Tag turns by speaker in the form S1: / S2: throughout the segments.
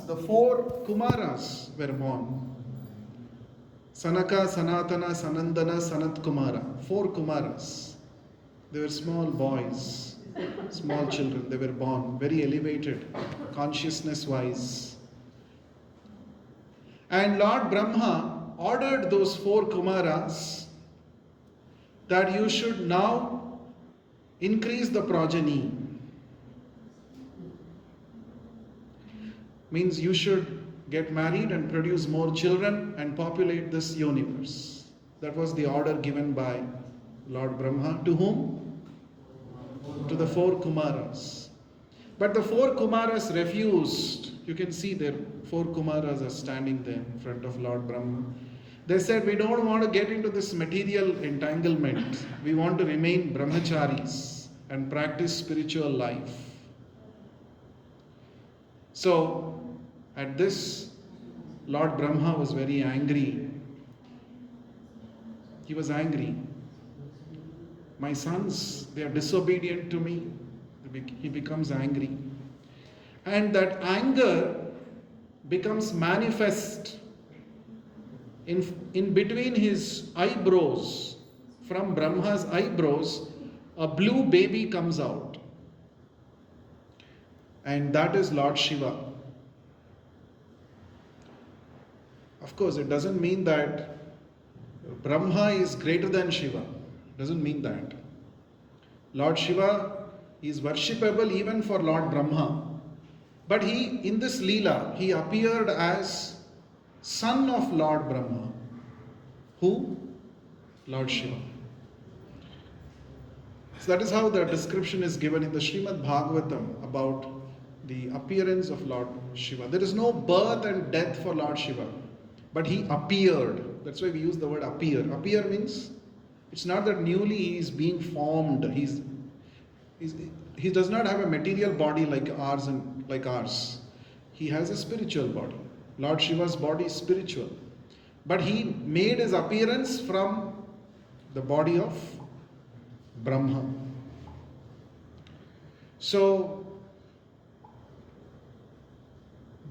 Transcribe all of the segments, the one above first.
S1: the four Kumaras were born. Sanaka, Sanatana, Sanandana, Sanat Kumara. Four Kumaras. They were small boys, small children. They were born very elevated, consciousness-wise. And Lord Brahma ordered those four Kumaras that you should now increase the progeny. Means you should get married and produce more children and populate this universe. That was the order given by Lord Brahma. To whom? To the four Kumaras. But the four Kumaras refused. You can see there, four Kumaras are standing there in front of Lord Brahma. They said, we don't want to get into this material entanglement. We want to remain brahmacharis and practice spiritual life. So, at this, Lord Brahma was very angry. He was angry. My sons, they are disobedient to me. He becomes angry. And that anger becomes manifest in between his eyebrows. From Brahma's eyebrows, a blue baby comes out. And that is Lord Shiva. Of course, it doesn't mean that Brahma is greater than Shiva. It doesn't mean that. Lord Shiva is worshipable even for Lord Brahma. But in this Leela, he appeared as son of Lord Brahma. Who? Lord Shiva. So that is how the description is given in the Srimad Bhagavatam about the appearance of Lord Shiva. There is no birth and death for Lord Shiva, but he appeared. That's why we use the word appear. Appear means it's not that newly he is being formed. He does not have a material body like ours. He has a spiritual body. Lord Shiva's body is spiritual. But he made his appearance from the body of Brahma. So,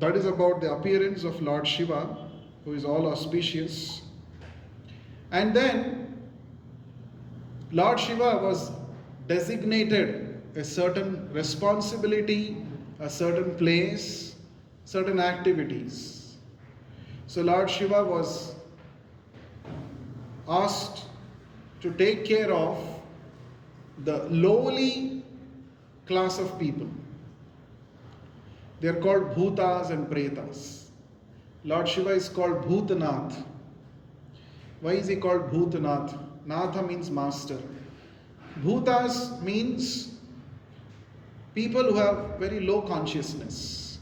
S1: that is about the appearance of Lord Shiva, who is all auspicious. And then, Lord Shiva was designated a certain responsibility, a certain place, certain activities. So Lord Shiva was asked to take care of the lowly class of people. They are called Bhutas and Pretas. Lord Shiva is called Bhutanath. Why is he called Bhutanath? Natha means master. Bhutas means people who have very low consciousness.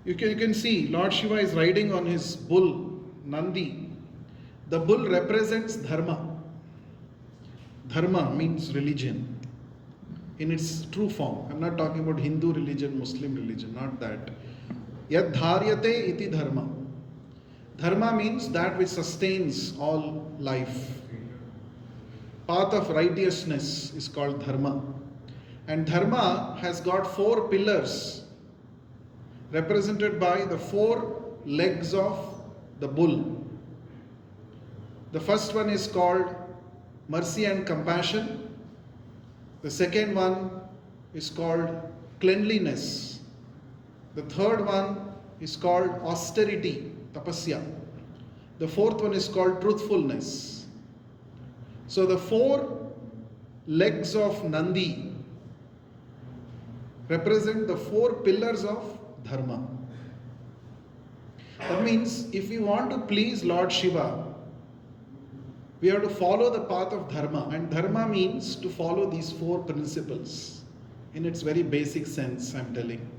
S1: You can see Lord Shiva is riding on his bull, Nandi. The bull represents Dharma. Dharma means religion in its true form. I'm not talking about Hindu religion, Muslim religion, not that. Yad dharyate iti dharma. Dharma means that which sustains all life. Path of righteousness is called dharma. And dharma has got four pillars represented by the four legs of the bull. The first one is called mercy and compassion. The second one is called cleanliness. The third one is called austerity, tapasya. The fourth one is called truthfulness. So the four legs of Nandi represent the four pillars of Dharma. That means if we want to please Lord Shiva, we have to follow the path of Dharma. And Dharma means to follow these four principles in its very basic sense, I'm telling.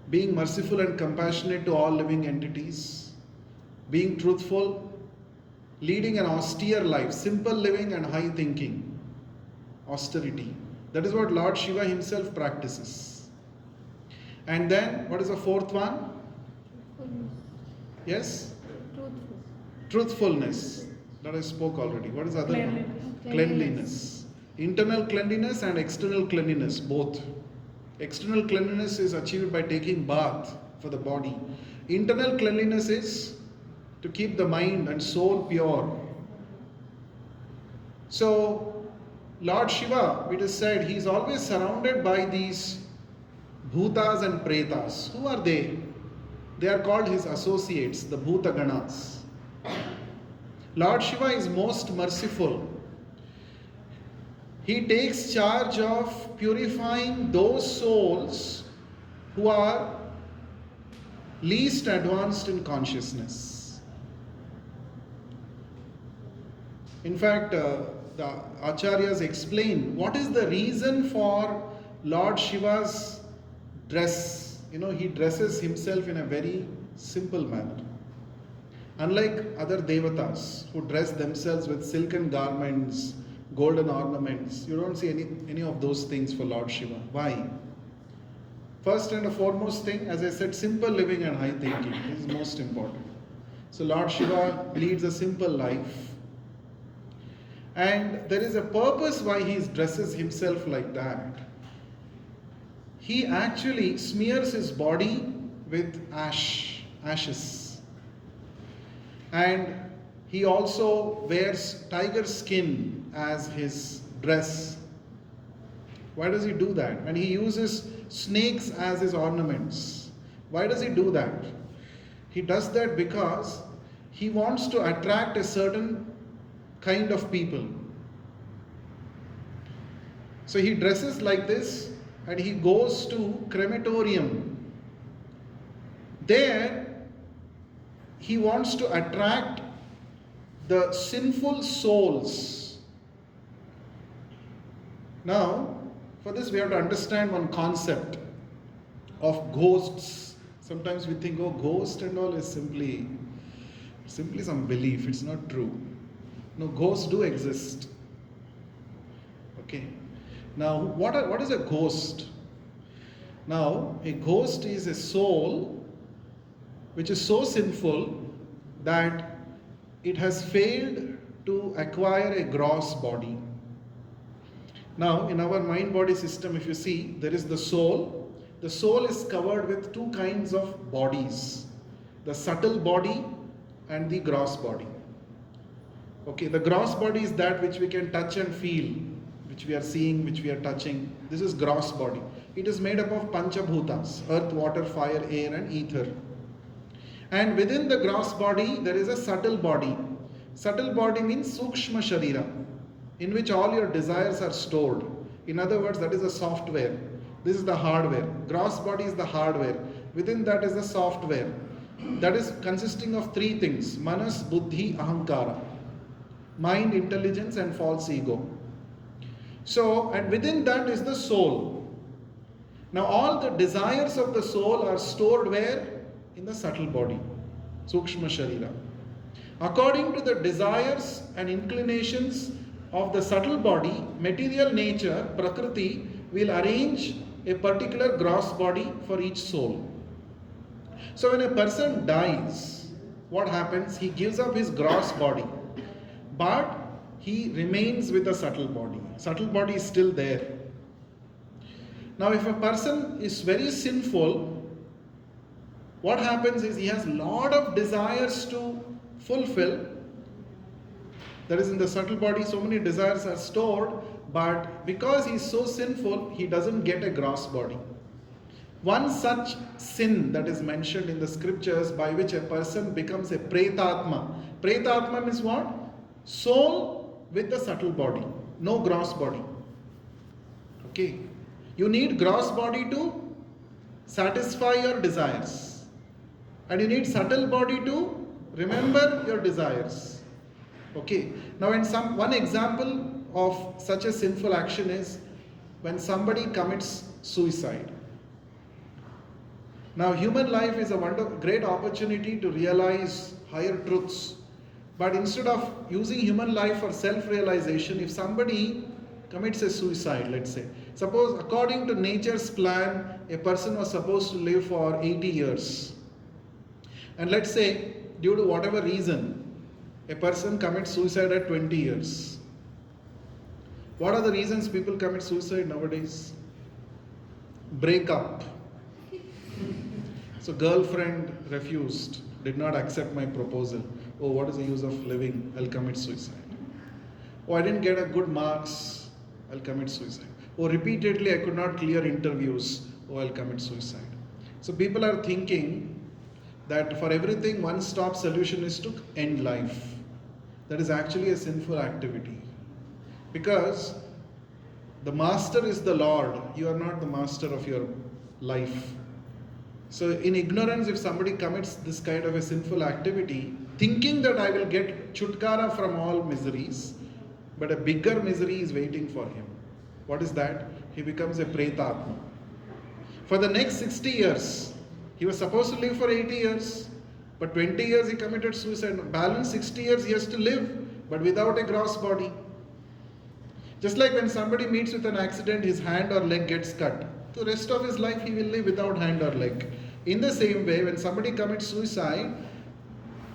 S1: Being merciful and compassionate to all living entities, being truthful, leading an austere life, simple living and high thinking, austerity. That is what Lord Shiva himself practices. And then, what is the fourth one? Yes? Truthfulness. That I spoke already. What is the other one? Cleanliness. Internal cleanliness and external cleanliness, both. External cleanliness is achieved by taking bath for the body. Internal cleanliness is to keep the mind and soul pure. So, Lord Shiva, it is said, he is always surrounded by these bhutas and pretas. Who are they? They are called his associates, the bhuta ganas. Lord Shiva is most merciful. He takes charge of purifying those souls who are least advanced in consciousness. In fact, the acharyas explain what is the reason for Lord Shiva's dress. He dresses himself in a very simple manner. Unlike other devatas who dress themselves with silken garments, golden ornaments, you don't see any of those things for Lord Shiva. Why? First and the foremost thing, as I said, simple living and high thinking is most important. So Lord Shiva leads a simple life. And there is a purpose why he dresses himself like that. He actually smears his body with ashes. And he also wears tiger skin as his dress. Why does he do that? And he uses snakes as his ornaments. Why does he do that? He does that because he wants to attract a certain kind of people. So he dresses like this and he goes to crematorium. There he wants to attract the sinful souls. Now, for this we have to understand one concept of ghosts. Sometimes we think, oh, ghost and all is simply some belief. It's not true. No, ghosts do exist. Okay. Now, what is a ghost? Now, a ghost is a soul which is so sinful that it has failed to acquire a gross body. Now, in our mind-body system, if you see, there is the soul. The soul is covered with two kinds of bodies. The subtle body and the gross body. Okay, the gross body is that which we can touch and feel, which we are seeing, which we are touching. This is gross body. It is made up of panchabhutas, earth, water, fire, air and ether. And within the gross body, there is a subtle body. Subtle body means sukshma sharira, in which all your desires are stored. In other words, that is the software. This is the hardware. Gross body is the hardware. Within that is the software. That is consisting of three things: manas, buddhi, ahankara. Mind, intelligence and false ego. So, and within that is the soul. Now all the desires of the soul are stored where? In the subtle body, sukshma sharira. According to the desires and inclinations of the subtle body, material nature, prakriti, will arrange a particular gross body for each soul. So when a person dies, what happens? He gives up his gross body, but he remains with the subtle body. Subtle body is still there. Now if a person is very sinful, what happens is he has a lot of desires to fulfill. That is, in the subtle body, so many desires are stored, but because he is so sinful, he doesn't get a gross body. One such sin that is mentioned in the scriptures by which a person becomes a pretatma. Pretatma means what? Soul with the subtle body, no gross body. Okay. You need gross body to satisfy your desires. And you need subtle body to remember your desires. Okay. Now, one example of such a sinful action is when somebody commits suicide. Now, human life is a great opportunity to realize higher truths. But instead of using human life for self-realization, if somebody commits a suicide, let's say, suppose according to nature's plan, a person was supposed to live for 80 years. And let's say, due to whatever reason, a person commits suicide at 20 years. What are the reasons people commit suicide nowadays? Break up. So girlfriend refused, did not accept my proposal. Oh, what is the use of living? I'll commit suicide. Oh, I didn't get a good marks. I'll commit suicide. Oh, repeatedly I could not clear interviews. Oh, I'll commit suicide. So people are thinking that for everything one stop solution is to end life. That is actually a sinful activity. Because the master is the Lord. You are not the master of your life. So in ignorance, if somebody commits this kind of a sinful activity, thinking that I will get chutkara from all miseries, but a bigger misery is waiting for him. What is that? He becomes a pretatma. For the next 60 years, he was supposed to live for 80 years, but 20 years he committed suicide. Balance 60 years he has to live, but without a gross body. Just like when somebody meets with an accident, his hand or leg gets cut. The rest of his life he will live without hand or leg. In the same way, when somebody commits suicide,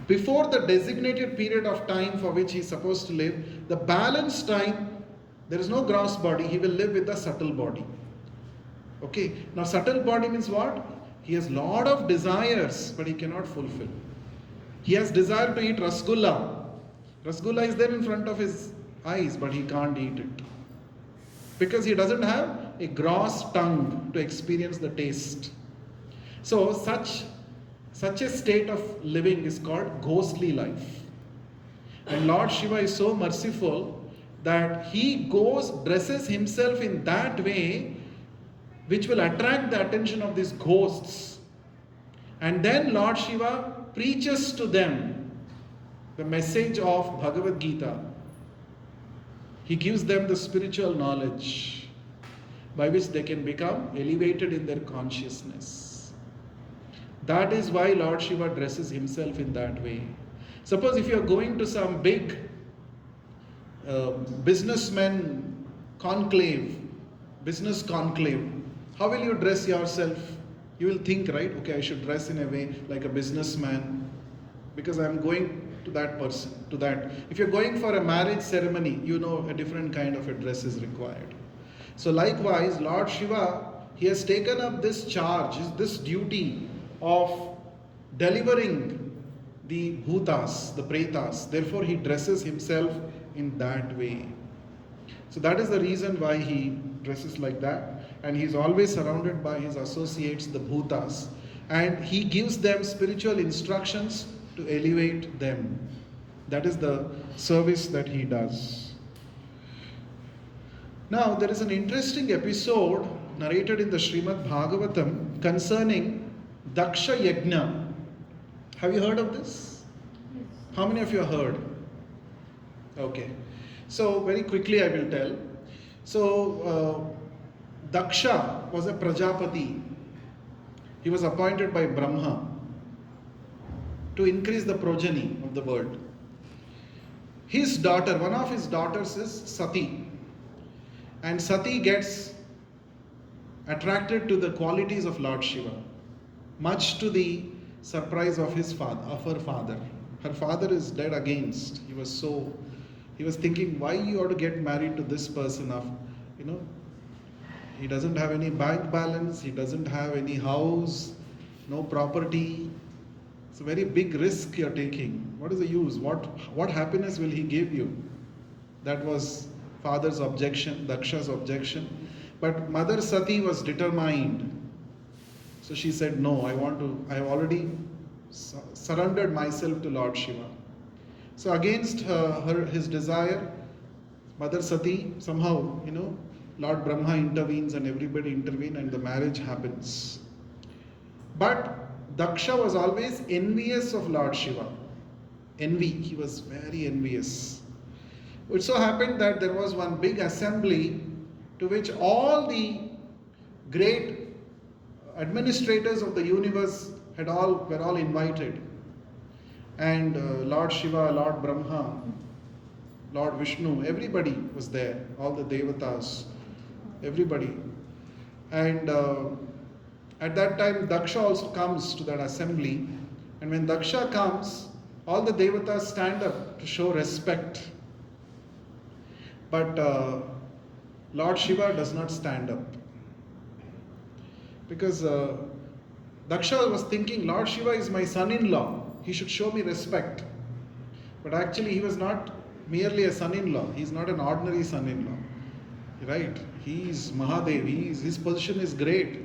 S1: before the designated period of time for which he is supposed to live, the balance time, there is no gross body, he will live with the subtle body. Okay, now subtle body means what? He has lot of desires, but he cannot fulfill. He has desire to eat rasgulla. Rasgulla is there in front of his eyes, but he can't eat it. Because he doesn't have a gross tongue to experience the taste. So such a state of living is called ghostly life. And Lord Shiva is so merciful that he dresses himself in that way which will attract the attention of these ghosts. And then Lord Shiva preaches to them the message of Bhagavad Gita. He gives them the spiritual knowledge by which they can become elevated in their consciousness. That is why Lord Shiva dresses himself in that way. Suppose if you are going to some big businessman conclave, business conclave, how will you dress yourself? You will think, right? Okay, I should dress in a way like a businessman because I am going to that person, to that. If you're going for a marriage ceremony, you know a different kind of a dress is required. So likewise, Lord Shiva, he has taken up this charge, this duty of delivering the bhutas, the pretas. Therefore, he dresses himself in that way. So that is the reason why he dresses like that. And he's always surrounded by his associates, the bhutas. And he gives them spiritual instructions to elevate them. That is the service that he does. Now, there is an interesting episode narrated in the Srimad Bhagavatam concerning Daksha Yajna. Have you heard of this?
S2: Yes.
S1: How many of you heard? Okay. So, very quickly I will tell. So, Daksha was a Prajapati. He was appointed by Brahma to increase the progeny of the world. His daughter, one of his daughters is Sati. And Sati gets attracted to the qualities of Lord Shiva, much to the surprise of her father. Her father is dead against. He was thinking, why you ought to get married to this person of, he doesn't have any bank balance, he doesn't have any house, no property. It's a very big risk you're taking. What is the use? What happiness will he give you? That was father's objection, Daksha's objection. But Mother Sati was determined. So she said, no, I have already surrendered myself to Lord Shiva. So against his desire, Mother Sati, somehow, Lord Brahma intervenes and everybody intervenes and the marriage happens. But Daksha was always envious of Lord Shiva. Envy, he was very envious. It so happened that there was one big assembly to which all the great administrators of the universe were all invited. And Lord Shiva, Lord Brahma, Lord Vishnu, everybody was there, all the devatas, everybody. And at that time, Daksha also comes to that assembly. And when Daksha comes, all the devatas stand up to show respect. But Lord Shiva does not stand up. Because Daksha was thinking, Lord Shiva is my son-in-law. He should show me respect. But actually he was not merely a son-in-law. He is not an ordinary son-in-law. Right? He is Mahadev. His position is great.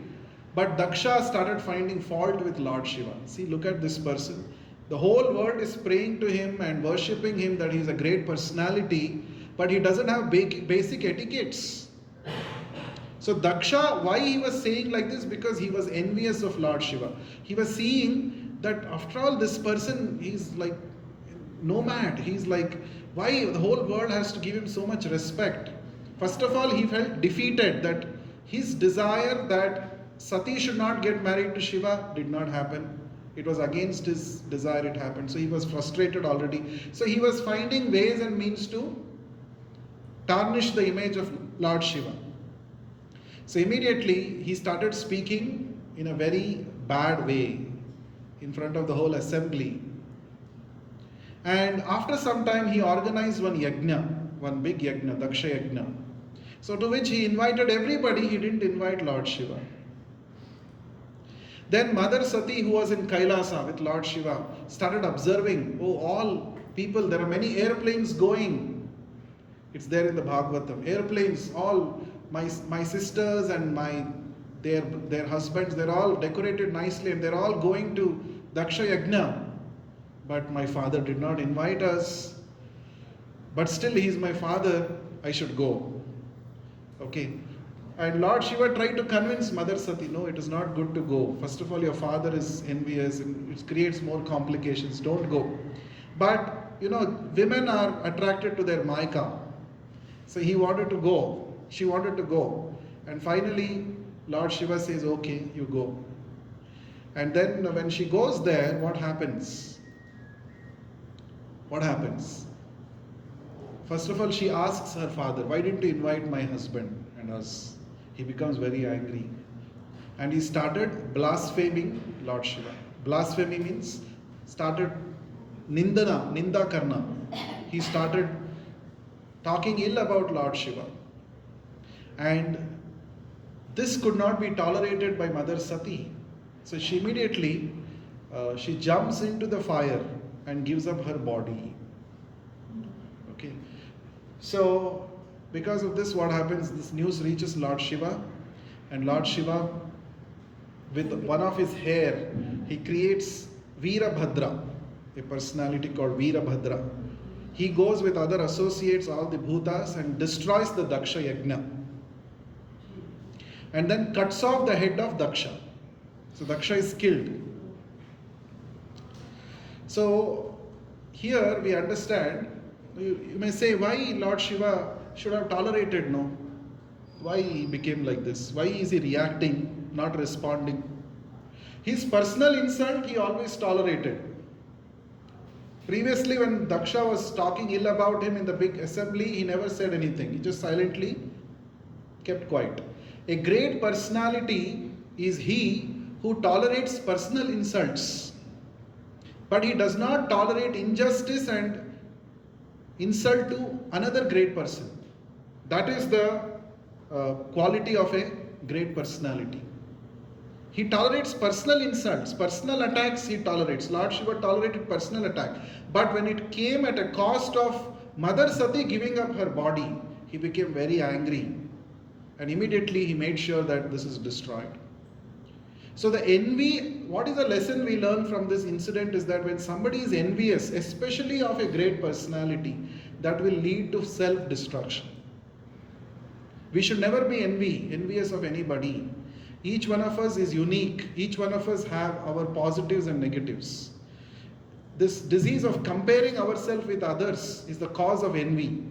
S1: But Daksha started finding fault with Lord Shiva. See, look at this person. The whole world is praying to him and worshipping him that he is a great personality, but he doesn't have basic etiquettes. So Daksha, why he was saying like this? Because he was envious of Lord Shiva. He was seeing that after all, this person, he's like nomad. He's like, why the whole world has to give him so much respect? First of all, he felt defeated that his desire that Sati should not get married to Shiva did not happen. It was against his desire it happened. So he was frustrated already. So he was finding ways and means to tarnish the image of Lord Shiva. So immediately he started speaking in a very bad way in front of the whole assembly. And after some time he organized one yajna, one big yajna, Daksha yajna. So to which he invited everybody, he didn't invite Lord Shiva. Then Mother Sati, who was in Kailasa with Lord Shiva, started observing, oh, all people, there are many airplanes going. It's there in the Bhagavatam. Airplanes, all my sisters and their husbands, they're all decorated nicely and they're all going to Daksha Yajna. But my father did not invite us. But still he is my father, I should go. Okay. And Lord Shiva tried to convince Mother Sati, no, it is not good to go. First of all, your father is envious and it creates more complications. Don't go. But, women are attracted to their Maika. So he wanted to go. She wanted to go. And finally, Lord Shiva says, okay, you go. And then when she goes there, what happens? What happens? First of all, she asks her father, why didn't you invite my husband and us? He becomes very angry. And he started blaspheming Lord Shiva. Blasphemy means started ninda karna. He started talking ill about Lord Shiva. And this could not be tolerated by Mother Sati. So she immediately, she jumps into the fire and gives up her body. Okay. So, because of this, what happens? This news reaches Lord Shiva, and Lord Shiva, with one of his hair, he creates Veerabhadra, a personality called Veerabhadra. He goes with other associates, all the bhutas, and destroys the Daksha Yajna. And then cuts off the head of Daksha. So Daksha is killed. So here we understand, you may say, why Lord Shiva should have tolerated, no? Why he became like this? Why is he reacting, not responding? His personal insult he always tolerated. Previously when Daksha was talking ill about him in the big assembly, he never said anything. He just silently kept quiet. A great personality is he who tolerates personal insults. But he does not tolerate injustice and insult to another great person. That is the quality of a great personality. He tolerates personal insults, personal attacks he tolerates. Lord Shiva tolerated personal attack. But when it came at a cost of Mother Sati giving up her body, he became very angry. And immediately he made sure that this is destroyed. So the envy, what is the lesson we learn from this incident is that when somebody is envious, especially of a great personality, that will lead to self-destruction. We should never be envious of anybody. Each one of us is unique. Each one of us have our positives and negatives. This disease of comparing ourselves with others is the cause of envy.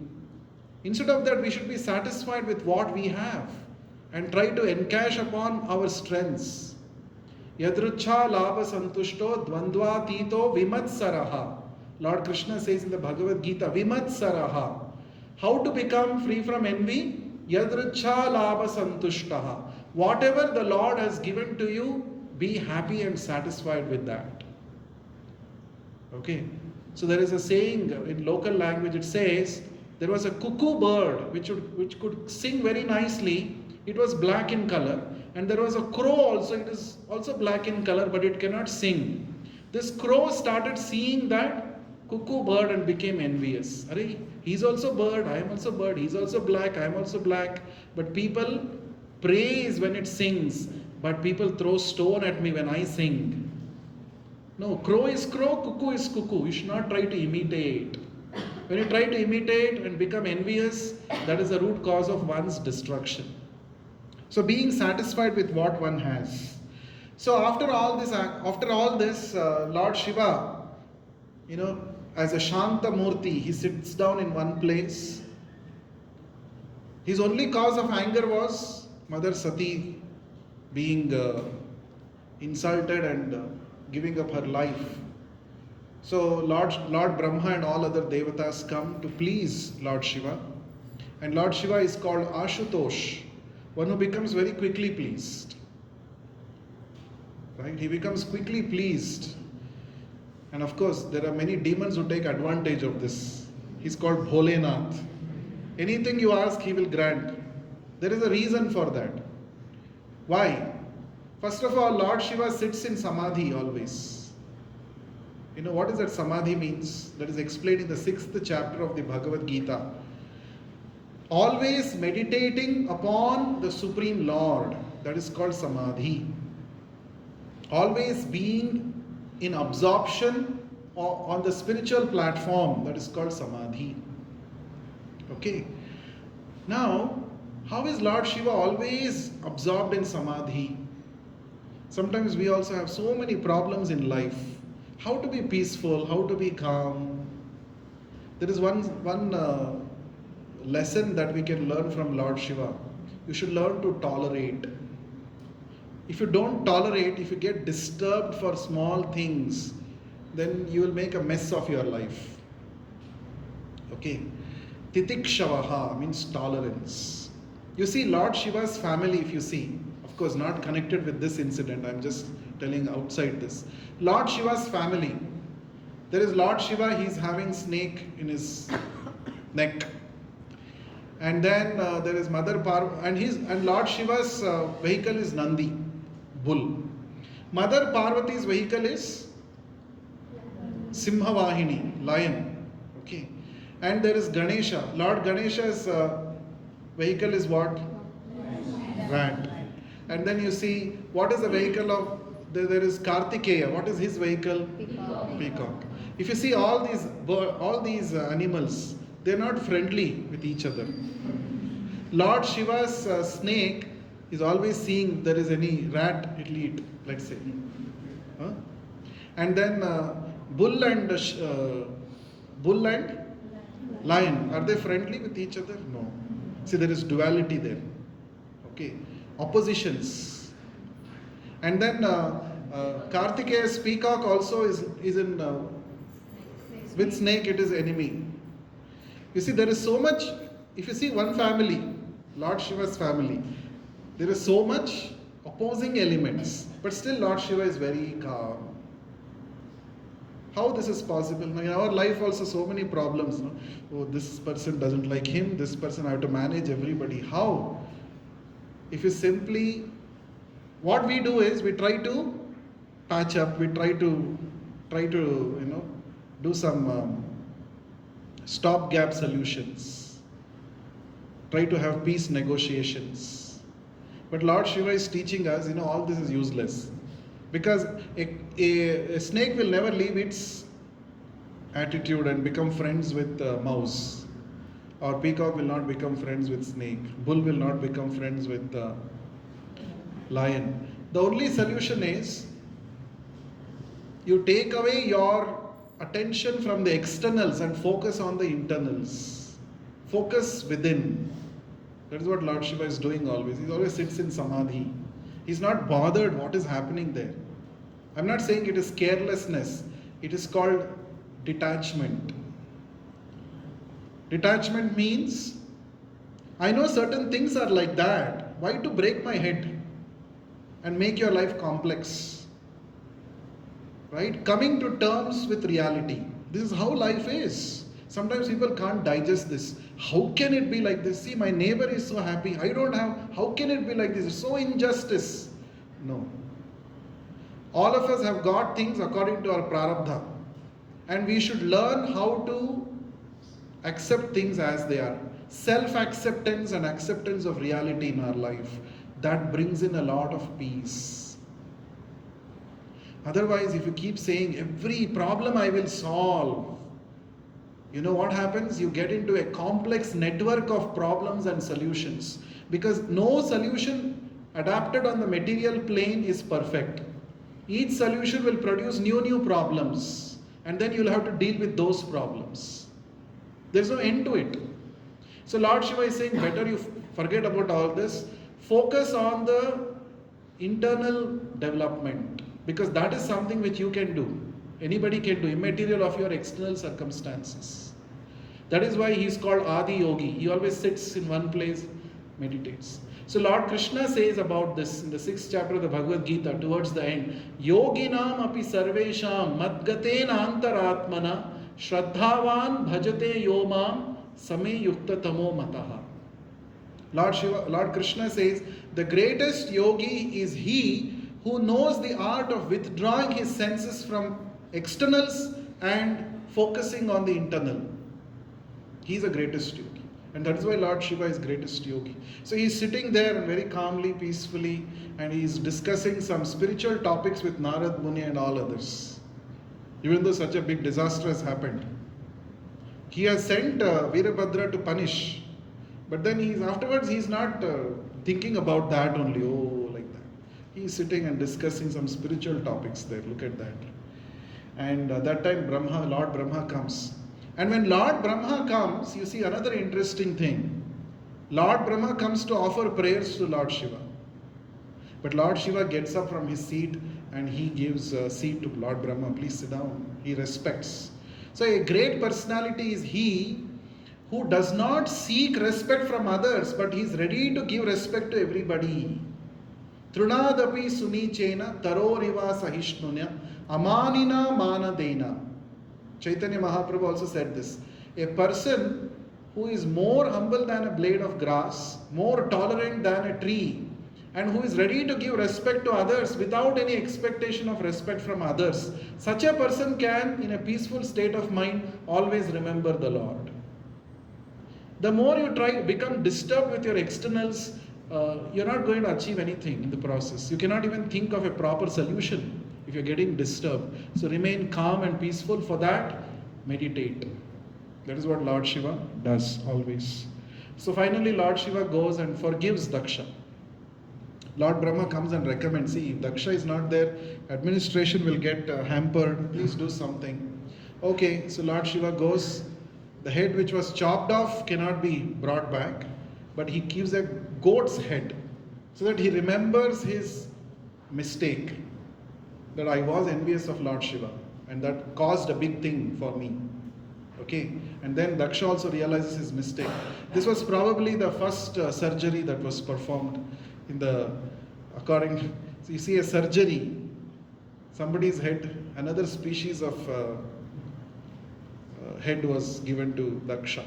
S1: Instead of that, we should be satisfied with what we have and try to encash upon our strengths. Yadrucha labha santushto dvandva tito vimatsaraha. Lord Krishna says in the Bhagavad Gita, vimatsaraha. How to become free from envy? Yadrucha labha santushtaha. Whatever the Lord has given to you, be happy and satisfied with that. Okay. So there is a saying in local language, it says, There was a cuckoo bird which could sing very nicely. It was black in color. And there was a crow also. It is also black in color, but it cannot sing. This crow started seeing that cuckoo bird and became envious. Arey, he's also bird, I am also bird. He's also black, I am also black. But people praise when it sings, but people throw stone at me when I sing. No, crow is crow, cuckoo is cuckoo. You should not try to imitate. When you try to imitate and become envious, that is the root cause of one's destruction. So being satisfied with what one has. So after all this, Lord Shiva, as a Shanta Murti, he sits down in one place. His only cause of anger was Mother Sati being insulted and giving up her life. So Lord Brahma and all other devatas come to please Lord Shiva. And Lord Shiva is called Ashutosh, one who becomes very quickly pleased. Right? He becomes quickly pleased. And of course, there are many demons who take advantage of this. He's called Bholenath. Anything you ask, he will grant. There is a reason for that. Why? First of all, Lord Shiva sits in Samadhi always. You know what is that Samadhi means? That is explained in the 6th chapter of the Bhagavad Gita. Always meditating upon the Supreme Lord. That is called Samadhi. Always being in absorption on the spiritual platform. That is called Samadhi. Okay. Now, how is Lord Shiva always absorbed in Samadhi? Sometimes we also have so many problems in life. How to be peaceful, how to be calm. There is one lesson that we can learn from Lord Shiva. You should learn to tolerate. If you don't tolerate, if you get disturbed for small things, then you will make a mess of your life. Okay. Titikshavaha means tolerance. You see, Lord Shiva's family, if you see, of course not connected with this incident, I'm just telling outside this. Lord Shiva's family, there is Lord Shiva, he's having snake in his neck. And then there is Mother Parvati, and Lord Shiva's vehicle is Nandi, bull. Mother Parvati's vehicle is Simhavahini, lion. Okay. And there is Ganesha. Lord Ganesha's vehicle is what? Rat. And then you see, what is the vehicle of, there is Kartikeya. What is his vehicle? Peacock. If you see all these animals, they are not friendly with each other. Lord Shiva's snake is always seeing there is any rat, it will eat, let's say. Huh? And then bull and lion, are they friendly with each other? No. See, there is duality there. Okay. Oppositions. And then Kartikeya's peacock also is in, with snake it is enemy. You see, there is so much, if you see one family, Lord Shiva's family, there is so much opposing elements, but still Lord Shiva is very calm. How this is possible? Now, in our life also so many problems. No? Oh, this person doesn't like him, this person I have to manage everybody. How? If you simply, what we do is we try to patch up, we try to do some stopgap solutions. Try to have peace negotiations. But Lord Shiva is teaching us, all this is useless. Because a snake will never leave its attitude and become friends with mouse. Or peacock will not become friends with snake. Bull will not become friends with lion. The only solution is you take away your attention from the externals and focus on the internals. Focus within. That is what Lord Shiva is doing always. He always sits in Samadhi. He's not bothered what is happening there. I'm not saying it is carelessness. It is called detachment. Detachment means, I know certain things are like that. Why to break my head and make your life complex? Right? Coming to terms with reality. This is how life is. Sometimes people can't digest this. How can it be like this? See, my neighbor is so happy. I don't have. How can it be like this? It's so injustice. No. All of us have got things according to our prarabdha. And we should learn how to accept things as they are. Self-acceptance and acceptance of reality in our life. That brings in a lot of peace. Otherwise, if you keep saying, every problem I will solve, you know what happens? You get into a complex network of problems and solutions. Because no solution adapted on the material plane is perfect. Each solution will produce new problems. And then you'll have to deal with those problems. There's no end to it. So Lord Shiva is saying, better you forget about all this. Focus on the internal development. Because that is something which you can do. Anybody can do, immaterial of your external circumstances. That is why he is called Adi Yogi. He always sits in one place, meditates. So Lord Krishna says about this in the 6th chapter of the Bhagavad Gita towards the end, Yoginam api sarvesham madgatena antaratmana shraddhavan bhajate yomam same yukta tamo mataha. Lord Krishna says, the greatest yogi is he who knows the art of withdrawing his senses from externals and focusing on the internal. He is the greatest yogi. And that is why Lord Shiva is greatest yogi. So he is sitting there and very calmly, peacefully, and he is discussing some spiritual topics with Narad Muni and all others. Even though such a big disaster has happened. He has sent Veerabhadra to punish. But then afterwards he is not thinking about that only. Oh, like that. He is sitting and discussing some spiritual topics there. Look at that. And that time Lord Brahma comes. And when Lord Brahma comes, you see another interesting thing. Lord Brahma comes to offer prayers to Lord Shiva. But Lord Shiva gets up from his seat and he gives a seat to Lord Brahma. Please sit down. He respects. So a great personality is he who does not seek respect from others, but he is ready to give respect to everybody. Trunadapi sunichena taroriva sahishnunya amanina manadena. Chaitanya Mahaprabhu also said this. A person who is more humble than a blade of grass, more tolerant than a tree, and who is ready to give respect to others without any expectation of respect from others, such a person can, in a peaceful state of mind, always remember the Lord. The more you try to become disturbed with your externals, you're not going to achieve anything in the process. You cannot even think of a proper solution if you're getting disturbed. So remain calm and peaceful. For that, meditate. That is what Lord Shiva does always. So finally Lord Shiva goes and forgives Daksha. Lord Brahma comes and recommends, see, if Daksha is not there, administration will get hampered. Please do something. Okay, so Lord Shiva goes. The head which was chopped off cannot be brought back, but he gives a goat's head so that he remembers his mistake, that I was envious of Lord Shiva and that caused a big thing for me. Okay, and then Daksha also realizes his mistake. This was probably the first surgery that was performed in the, so you see a surgery, somebody's head, another species of head was given to Daksha.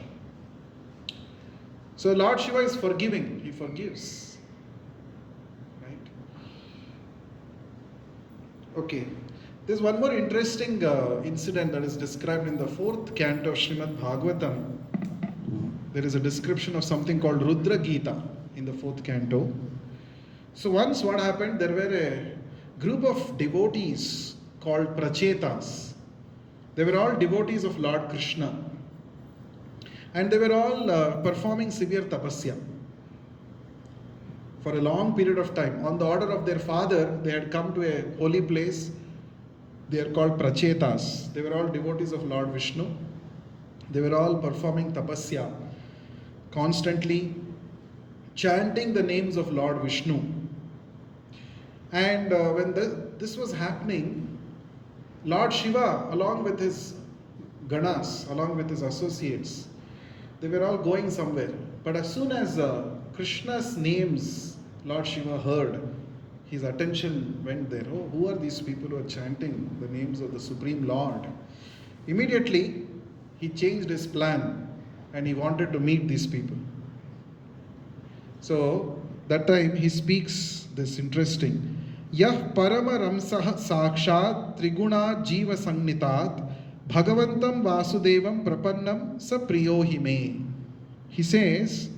S1: So Lord Shiva is forgiving, he forgives. Right? Okay. There's one more interesting incident that is described in the 4th canto of Srimad Bhagavatam. There is a description of something called Rudra Gita in the 4th canto. So once what happened, there were a group of devotees called Prachetas. They were all devotees of Lord Krishna. And they were all performing severe tapasya for a long period of time. On the order of their father, they had come to a holy place. They are called Prachetas. They were all devotees of Lord Vishnu. They were all performing tapasya, constantly chanting the names of Lord Vishnu. And when this was happening, Lord Shiva, along with his ganas, along with his associates, they were all going somewhere. But as soon as Krishna's names Lord Shiva heard, his attention went there. Oh, who are these people who are chanting the names of the Supreme Lord? Immediately, he changed his plan and he wanted to meet these people. So that time he speaks this interesting. Yah parama ramsah sakshat triguna jiva sangnitat bhagavantam vasudevam prapannam sa priyohime. He says,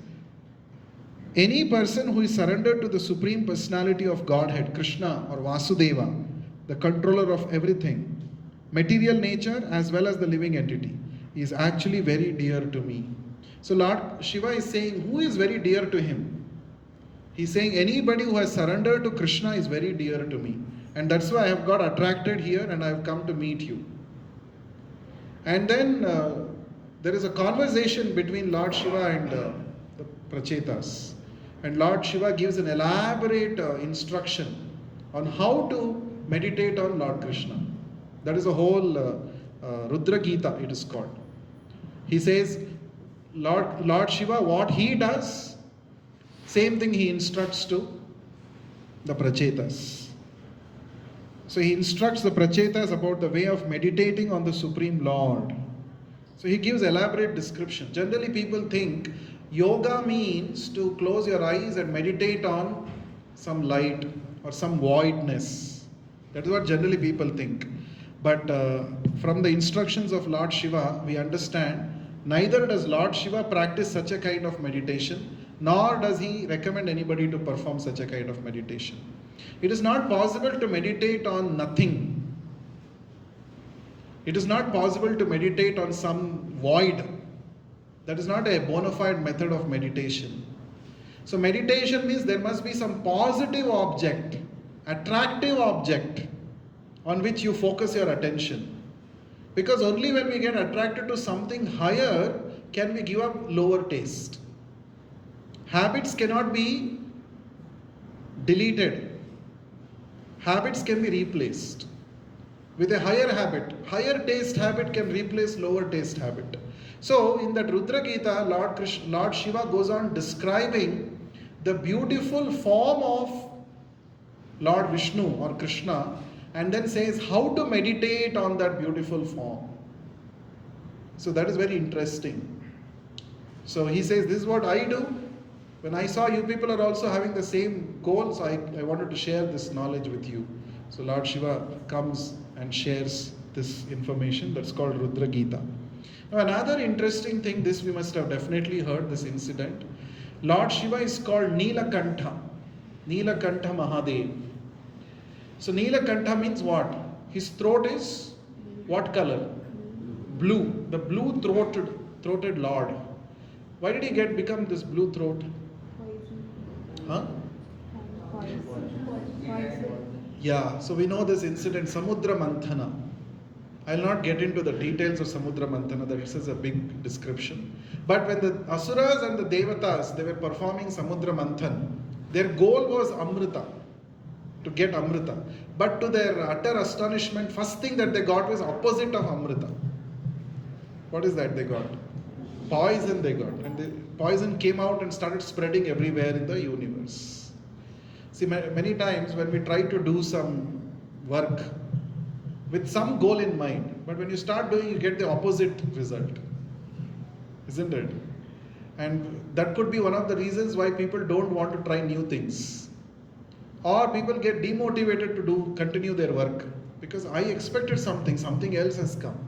S1: any person who is surrendered to the Supreme Personality of Godhead, Krishna or Vasudeva, the controller of everything, material nature as well as the living entity, is actually very dear to me. So Lord Shiva is saying, who is very dear to him? He's saying anybody who has surrendered to Krishna is very dear to me. And that's why I have got attracted here and I have come to meet you. And then there is a conversation between Lord Shiva and the Prachetas. And Lord Shiva gives an elaborate instruction on how to meditate on Lord Krishna. That is a whole Rudra Gita, it is called. He says, Lord Shiva, what he does, same thing he instructs to the Prachetas. So he instructs the Prachetas about the way of meditating on the Supreme Lord. So he gives elaborate description. Generally people think yoga means to close your eyes and meditate on some light or some voidness. That is what generally people think. But from the instructions of Lord Shiva, we understand neither does Lord Shiva practice such a kind of meditation, nor does he recommend anybody to perform such a kind of meditation. It is not possible to meditate on nothing. It is not possible to meditate on some void. That is not a bona fide method of meditation. So meditation means there must be some positive object, attractive object on which you focus your attention. Because only when we get attracted to something higher can we give up lower taste. Habits cannot be deleted. Habits can be replaced. With a higher habit, higher taste habit can replace lower taste habit. So in that Rudra Gita, Lord Shiva goes on describing the beautiful form of Lord Vishnu or Krishna, and then says how to meditate on that beautiful form. So that is very interesting. So he says, this is what I do. When I saw you people are also having the same goal, so I wanted to share this knowledge with you. So Lord Shiva comes and shares this information. That's called Rudra Gita. Now another interesting thing, this we must have definitely heard this incident. Lord Shiva is called Neelakantha. Neelakantha Mahadev. So Neelakantha means what? His throat is what color? Blue. The blue throated Lord. Why did he become this blue throat? Huh? Yeah, so we know this incident, Samudra Manthana. I'll not get into the details of Samudra Manthana, that is a big description. But when the Asuras and the Devatas, they were performing Samudra Manthan, their goal was Amrita, to get Amrita. But to their utter astonishment, first thing that they got was opposite of Amrita. What is that they got? Poison they got. And the poison came out and started spreading everywhere in the universe. See, many times when we try to do some work with some goal in mind, but when you start doing, you get the opposite result. Isn't it? And that could be one of the reasons why people don't want to try new things. Or people get demotivated to continue their work. Because I expected something else has come.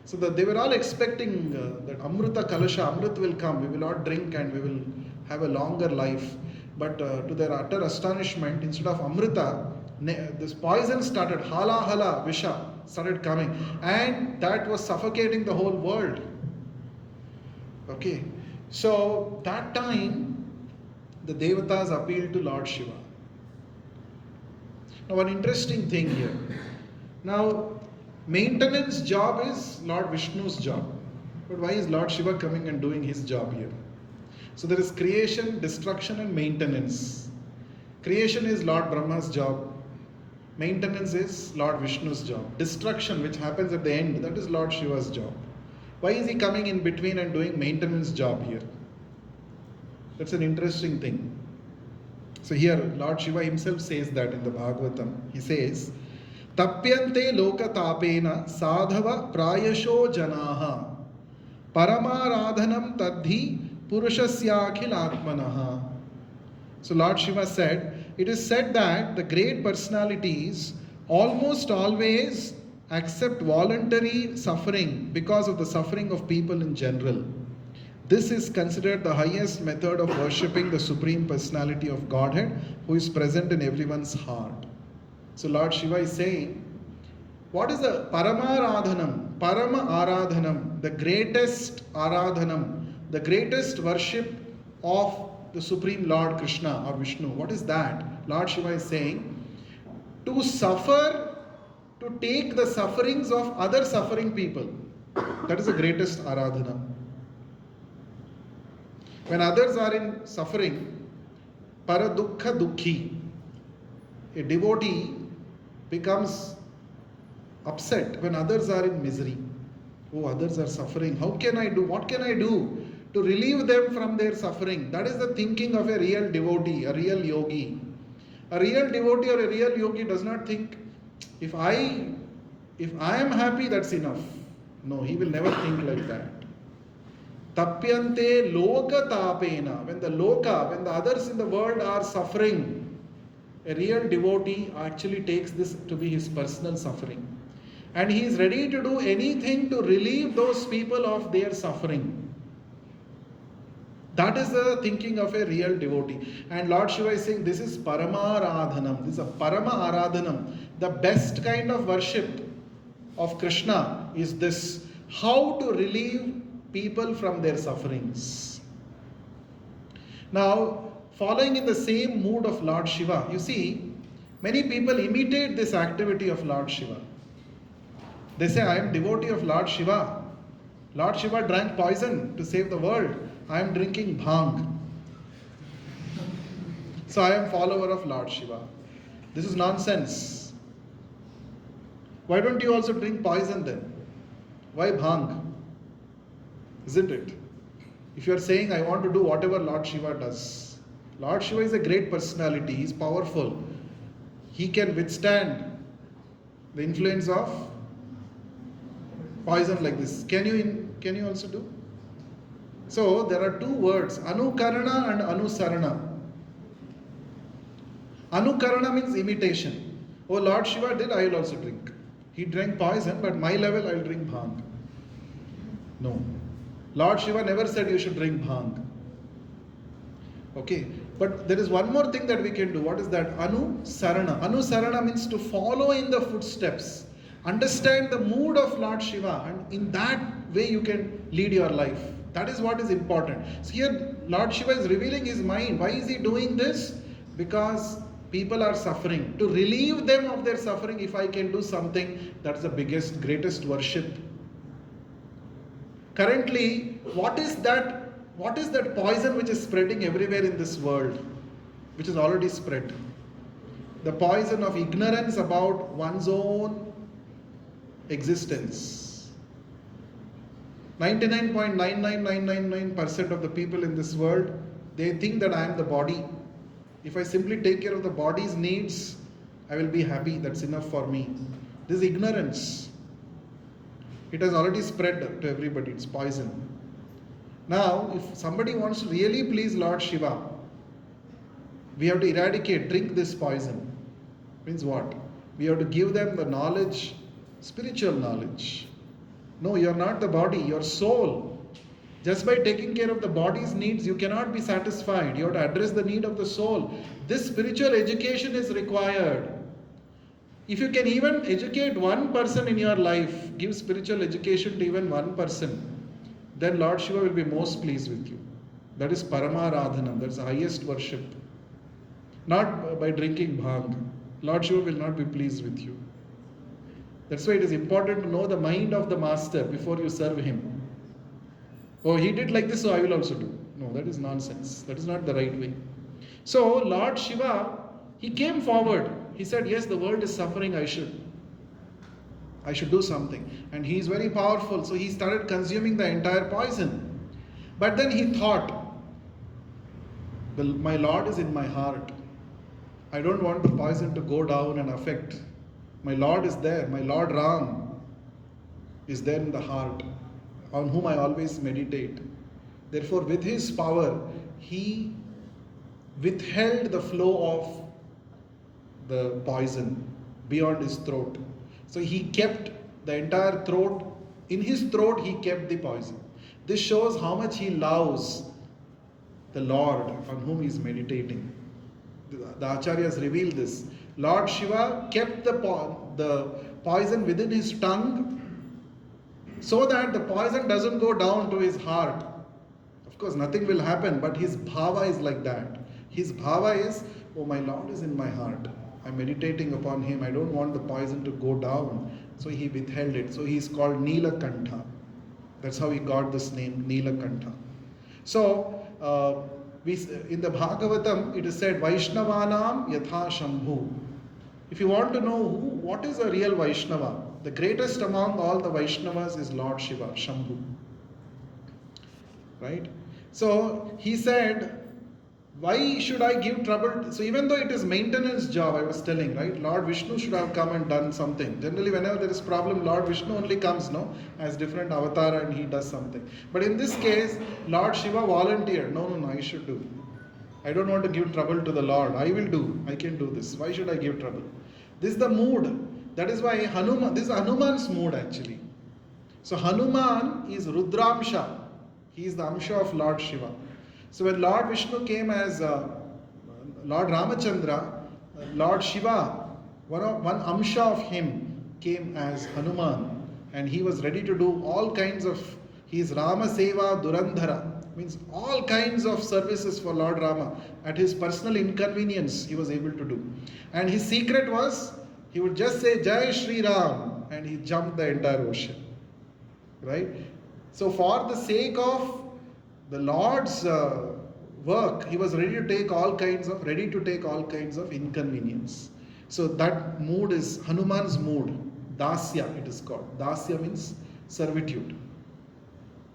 S1: So they were all expecting that Amrita Kalasha, Amrit will come, we will all drink and we will have a longer life. But to their utter astonishment, instead of Amrita, this poison started, hala, Visha, started coming. And that was suffocating the whole world. Okay. So that time, the Devatas appealed to Lord Shiva. Now one interesting thing here. Now, maintenance job is Lord Vishnu's job. But why is Lord Shiva coming and doing his job here? So there is creation, destruction and maintenance. Creation is Lord Brahma's job. Maintenance is Lord Vishnu's job. Destruction, which happens at the end, that is Lord Shiva's job. Why is he coming in between and doing maintenance job here? That's an interesting thing. So here Lord Shiva himself says that in the Bhagavatam. He says, Tapyante lokatapena sadhava prayasho janaha paramaradhanam tadhi purushasyakhil. So Lord Shiva said, it is said that the great personalities almost always accept voluntary suffering because of the suffering of people in general. This is considered the highest method of worshipping the Supreme Personality of Godhead who is present in everyone's heart. So Lord Shiva is saying, what is the Paramaradhanam? Parama Aradhanam, the greatest Aradhanam, the greatest worship of the Supreme Lord Krishna or Vishnu. What is that? Lord Shiva is saying, to suffer, to take the sufferings of other suffering people. That is the greatest Aradhana. When others are in suffering, Paradukha Dukhi, a devotee becomes upset when others are in misery. Oh, others are suffering. How can I do? What can I do to relieve them from their suffering? That is the thinking of a real devotee, a real yogi. A real devotee or a real yogi does not think, if I am happy, that's enough. No, he will never think like that. Tapyante loka tapena. When the others in the world are suffering, a real devotee actually takes this to be his personal suffering. And he is ready to do anything to relieve those people of their suffering. That is the thinking of a real devotee. And Lord Shiva is saying this is Paramaradhanam. This is a Parama Aradhanam. The best kind of worship of Krishna is this. How to relieve people from their sufferings. Now, following in the same mood of Lord Shiva, you see, many people imitate this activity of Lord Shiva. They say, I am devotee of Lord Shiva. Lord Shiva drank poison to save the world. I am drinking bhang. So I am follower of Lord Shiva. This is nonsense. Why don't you also drink poison then? Why bhang? Isn't it? If you are saying, I want to do whatever Lord Shiva does. Lord Shiva is a great personality. He is powerful. He can withstand the influence of poison like this. Can you also do? So there are two words, Anukarana and Anusarana. Anukarana means imitation. Oh, Lord Shiva did, I will also drink. He drank poison, but my level I will drink bhang. No. Lord Shiva never said you should drink bhang. Okay. But there is one more thing that we can do. What is that? Anusarana. Anusarana means to follow in the footsteps. Understand the mood of Lord Shiva, and in that way you can lead your life. That is what is important. So here Lord Shiva is revealing his mind. Why is he doing this? Because people are suffering. To relieve them of their suffering, if I can do something, that's the biggest, greatest worship. Currently, what is that poison which is spreading everywhere in this world, which is already spread? The poison of ignorance about one's own existence. 99.99999% of the people in this world, they think that I am the body. If I simply take care of the body's needs, I will be happy. That's enough for me. This is ignorance. It has already spread to everybody. It's poison. Now, if somebody wants to really please Lord Shiva, we have to eradicate, drink this poison. Means what? We have to give them the knowledge, spiritual knowledge. No, you are not the body, your soul. Just by taking care of the body's needs, you cannot be satisfied. You have to address the need of the soul. This spiritual education is required. If you can even educate one person in your life, give spiritual education to even one person, then Lord Shiva will be most pleased with you. That is Paramaradhanam, that is the highest worship. Not by drinking bhang. Lord Shiva will not be pleased with you. That's why it is important to know the mind of the master before you serve him. Oh, he did like this, so I will also do. No, that is nonsense. That is not the right way. So, Lord Shiva, he came forward. He said, yes, the world is suffering, I should do something. And he is very powerful, so he started consuming the entire poison. But then he thought, my Lord is in my heart. I don't want the poison to go down and affect My Lord is there. My Lord Ram is there in the heart, on whom I always meditate. Therefore, with his power, he withheld the flow of the poison beyond his throat. So he kept the entire throat, in his throat he kept the poison. This shows how much he loves the Lord on whom he is meditating. The Acharyas reveal this. Lord Shiva kept the poison within his tongue so that the poison doesn't go down to his heart. Of course, nothing will happen, but his bhava is like that. His bhava is, oh, my Lord is in my heart. I'm meditating upon him. I don't want the poison to go down. So he withheld it. So he is called Nilakantha. That's how he got this name, Nilakantha. So, in the Bhagavatam, it is said, Vaishnavanam Yatha Shambhu. If you want to know what is a real Vaishnava, the greatest among all the Vaishnavas is Lord Shiva, Shambhu. Right? So, he said, why should I give trouble? So even though it is maintenance job, I was telling, right? Lord Vishnu should have come and done something. Generally, whenever there is problem, Lord Vishnu only comes, no? As different avatar and he does something. But in this case, Lord Shiva volunteered. No, I should do. I don't want to give trouble to the Lord. I will do. I can do this. Why should I give trouble? This is the mood. That is why Hanuman, this is Hanuman's mood actually. So Hanuman is Rudramsha. He is the Amsha of Lord Shiva. So when Lord Vishnu came as Lord Ramachandra, Lord Shiva, one Amsha of him came as Hanuman, and he was ready to do all kinds of, he is Rama Seva Durandhara, means all kinds of services for Lord Rama. At his personal inconvenience, he was able to do. And his secret was, he would just say Jai Shri Ram, and he jumped the entire ocean. Right? So for the sake of the Lord's work, he was ready to take all kinds of inconvenience. So that mood is Hanuman's mood. Dasya it is called. Dasya means servitude.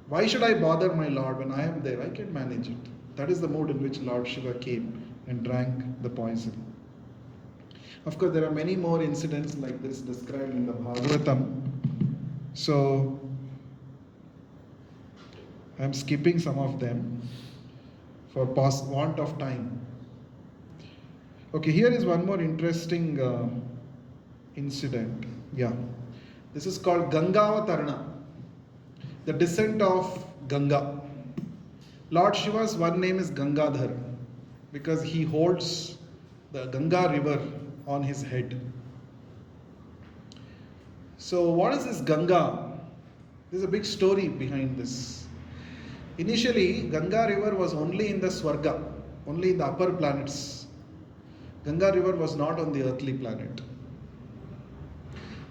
S1: Why should I bother my Lord when I am there? I can manage it. That is the mood in which Lord Shiva came and drank the poison. Of course, there are many more incidents like this described in the Bhagavatam. So I am skipping some of them for want of time. Okay, here is one more interesting incident. Yeah, this is called Gangavatarana, the descent of Ganga. Lord Shiva's one name is Gangadhar because he holds the Ganga river on his head. So what is this Ganga? There's a big story behind this. Initially, Ganga river was only in the Swarga, only in the upper planets. Ganga river was not on the earthly planet.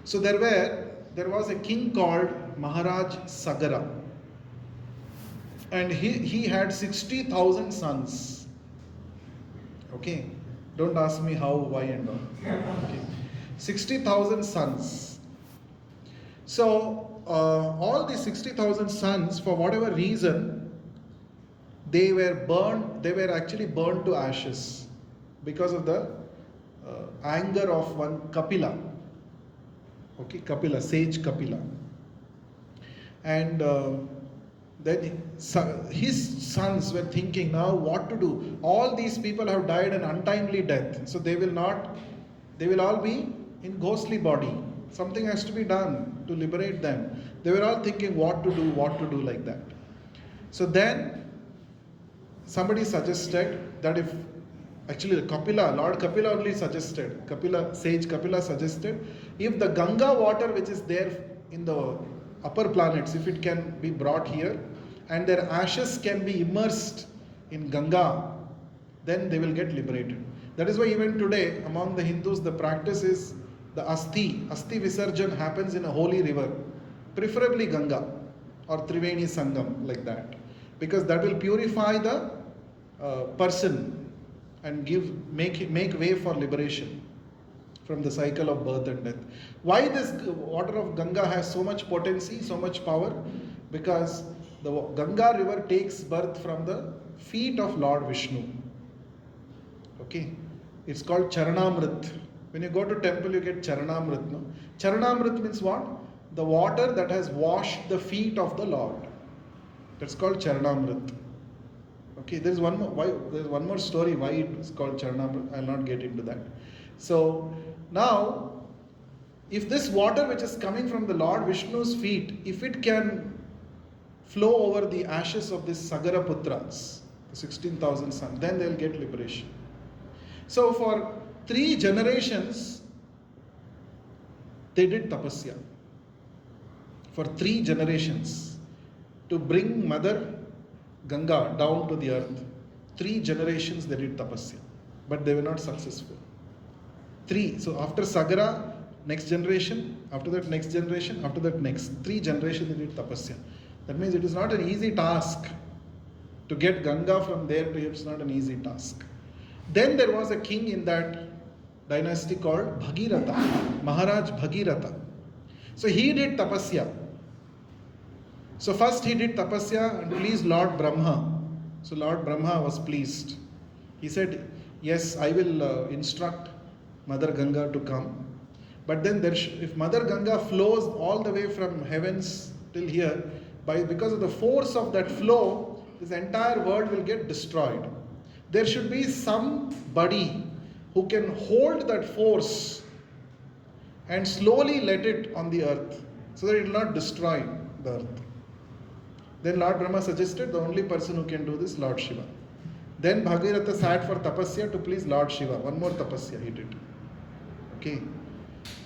S1: So there was a king called Maharaj Sagara. And he had 60,000 sons. Okay, don't ask me how, why and all. Okay. 60,000 sons. So all these 60,000 sons, for whatever reason, they were actually burned to ashes because of the anger of one Kapila. Okay, Kapila, sage Kapila. And then his sons were thinking now what to do. All these people have died an untimely death. So they will all be in ghostly body. Something has to be done to liberate them. They were all thinking what to do like that. So then somebody suggested that if, actually Lord Kapila only suggested, sage Kapila suggested, if the Ganga water which is there in the upper planets, if it can be brought here and their ashes can be immersed in Ganga, then they will get liberated. That is why even today among the Hindus the practice is the Asti Visarjan happens in a holy river, preferably Ganga or Triveni Sangam, like that, because that will purify the person and make way for liberation from the cycle of birth and death. Why this water of Ganga has so much potency, so much power? Because the Ganga river takes birth from the feet of Lord Vishnu. Okay, it's called Charanamrit. When you go to temple, you get Charanamrit. No? Charanamrit means what? The water that has washed the feet of the Lord. That's called Charanamrit. Okay, there's one more story why it is called Charanamrit. I'll not get into that. So now, if this water which is coming from the Lord Vishnu's feet, if it can flow over the ashes of these Sagara Putras, the 16,000 sons, then they'll get liberation. So for 3 generations, they did tapasya. For 3 generations, to bring Mother Ganga down to the earth. 3 generations they did tapasya, but they were not successful. 3. So after Sagara, next generation, after that next generation, after that next. 3 generations they did tapasya. That means it is not an easy task to get Ganga from there to here. It's not an easy task. Then there was a king in that dynasty called Bhagiratha, Maharaj Bhagiratha. So he did tapasya. So first he did tapasya and pleased Lord Brahma. So Lord Brahma was pleased. He said, yes, I will instruct Mother Ganga to come. But then if Mother Ganga flows all the way from heavens till here, because of the force of that flow, this entire world will get destroyed. There should be somebody who can hold that force and slowly let it on the earth so that it will not destroy the earth. Then Lord Brahma suggested the only person who can do this, Lord Shiva. Then Bhagiratha sat for tapasya to please Lord Shiva. One more tapasya he did. Okay.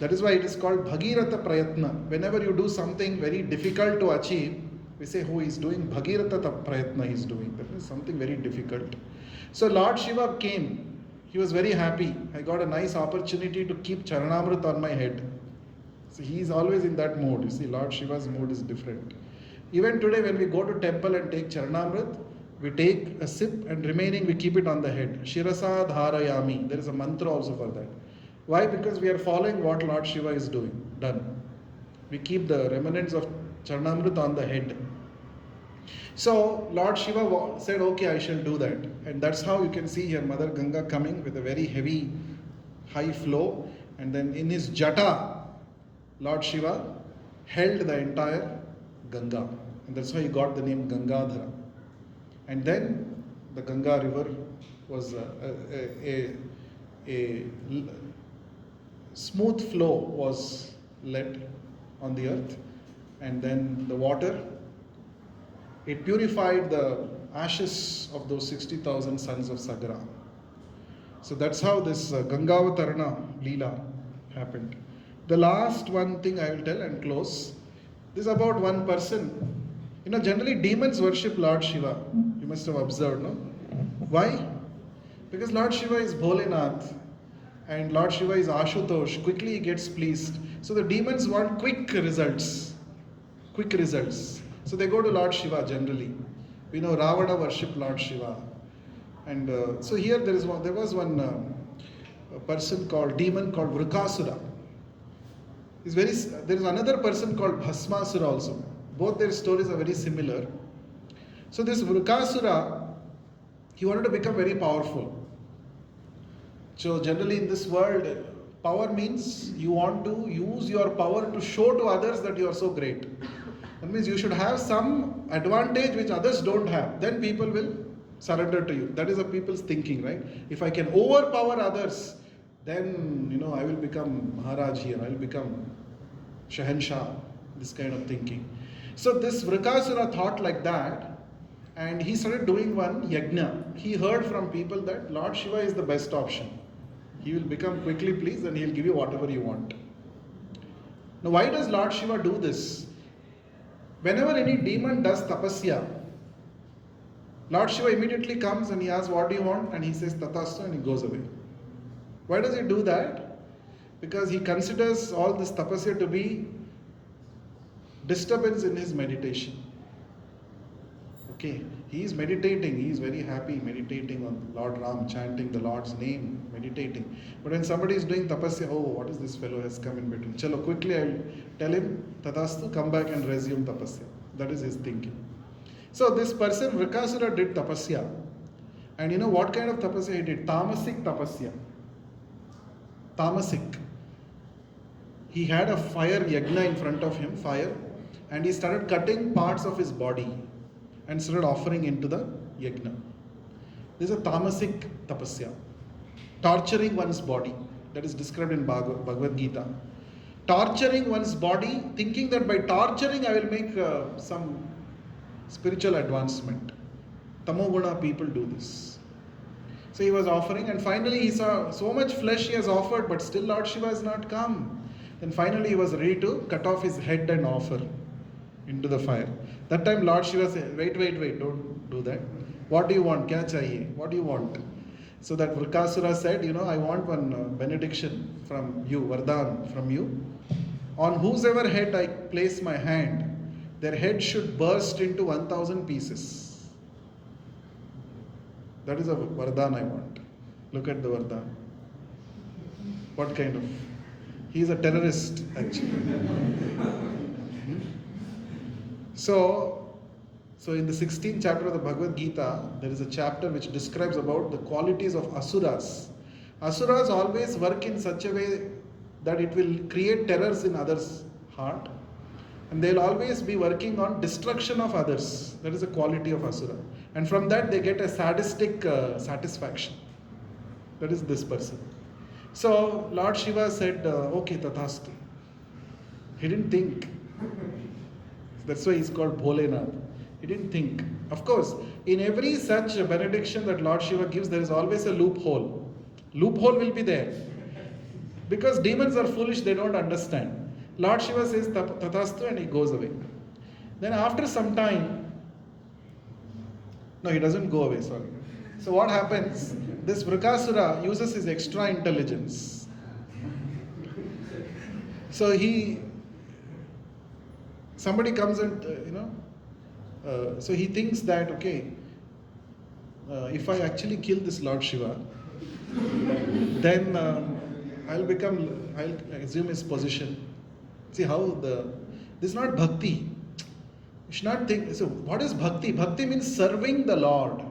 S1: That is why it is called Bhagiratha Prayatna. Whenever you do something very difficult to achieve, we say, oh, he is doing Bhagiratha Prayatna, he is doing. That is something very difficult. So Lord Shiva came. He was very happy. I got a nice opportunity to keep Charanamrit on my head. So he is always in that mode. You see, Lord Shiva's mode is different. Even today when we go to temple and take Charanamrit, we take a sip and remaining we keep it on the head. Shirasa Dharayami. There is a mantra also for that. Why? Because we are following what Lord Shiva is doing. Done. We keep the remnants of Charanamrit on the head. So Lord Shiva said, okay, I shall do that. And that's how you can see here Mother Ganga coming with a very heavy, high flow. And then in his jata, Lord Shiva held the entire Ganga. And that's why he got the name Gangadhara. And then the Ganga river was a smooth flow was let on the earth. And then the water, it purified the ashes of those 60,000 sons of Sagara. So that's how this Gangavatarana Leela happened. The last one thing I will tell and close. This is about one person. Generally demons worship Lord Shiva. You must have observed, no? Why? Because Lord Shiva is Bholenath and Lord Shiva is Ashutosh. Quickly he gets pleased. So the demons want quick results. Quick results. So they go to Lord Shiva generally. We know Ravana worshipped Lord Shiva. And so here there was one demon called Vrukasura. There is another person called Bhasmasura also. Both their stories are very similar. So this Vrukasura, he wanted to become very powerful. So generally in this world, power means you want to use your power to show to others that you are so great. That means you should have some advantage which others don't have. Then people will surrender to you. That is a people's thinking, right? If I can overpower others, then I will become Maharaj here. I will become Shahanshah. This kind of thinking. So this Vrukasura thought like that, and he started doing one yajna. He heard from people that Lord Shiva is the best option. He will become quickly pleased and he will give you whatever you want. Now why does Lord Shiva do this? Whenever any demon does tapasya, Lord Shiva immediately comes and he asks, what do you want? And he says Tatastu and he goes away. Why does he do that? Because he considers all this tapasya to be disturbance in his meditation. Okay, he is meditating, he is very happy meditating on Lord Ram, chanting the Lord's name, meditating. But when somebody is doing tapasya, oh, what is this fellow has come in between? Chalo, quickly I will tell him, Tatastu, come back and resume tapasya. That is his thinking. So this person, Vrukasura, did tapasya. And you know what kind of tapasya he did? Tamasic tapasya. tamasic. He had a fire yagna in front of him, fire, and he started cutting parts of his body and started offering into the yagna. This is a tamasic tapasya. Torturing one's body. That is described in Bhagavad Gita. Torturing one's body, thinking that by torturing I will make some spiritual advancement. Tamoguna people do this. So he was offering, and finally he saw so much flesh he has offered, but still Lord Shiva has not come. Then finally he was ready to cut off his head and offer into the fire. That time Lord Shiva said, wait, don't do that. What do you want? Kya chahiye? What do you want? So that Vrikasura said, I want one benediction from you, Vardhan from you. On whosever head I place my hand, their head should burst into 1,000 pieces. That is a Vardhan I want. Look at the Vardhan. What kind of? He is a terrorist, actually. So in the 16th chapter of the Bhagavad Gita, there is a chapter which describes about the qualities of asuras. Asuras always work in such a way that it will create terrors in others' heart, and they will always be working on destruction of others. That is a quality of asura. And from that they get a sadistic satisfaction. That is this person. So Lord Shiva said, okay, tathastu. He didn't think. That's why he's called Bholenath. He didn't think. Of course, in every such benediction that Lord Shiva gives, there is always a loophole. Loophole will be there. Because demons are foolish, they don't understand. Lord Shiva says tathastu and he goes away. Then after some time, no, he doesn't go away, sorry. So what happens? This Vrikasura uses his extra intelligence. So somebody comes and, so he thinks that, okay, if I actually kill this Lord Shiva, then I'll assume his position. See how this is not bhakti. You should not think, so what is bhakti? Bhakti means serving the Lord.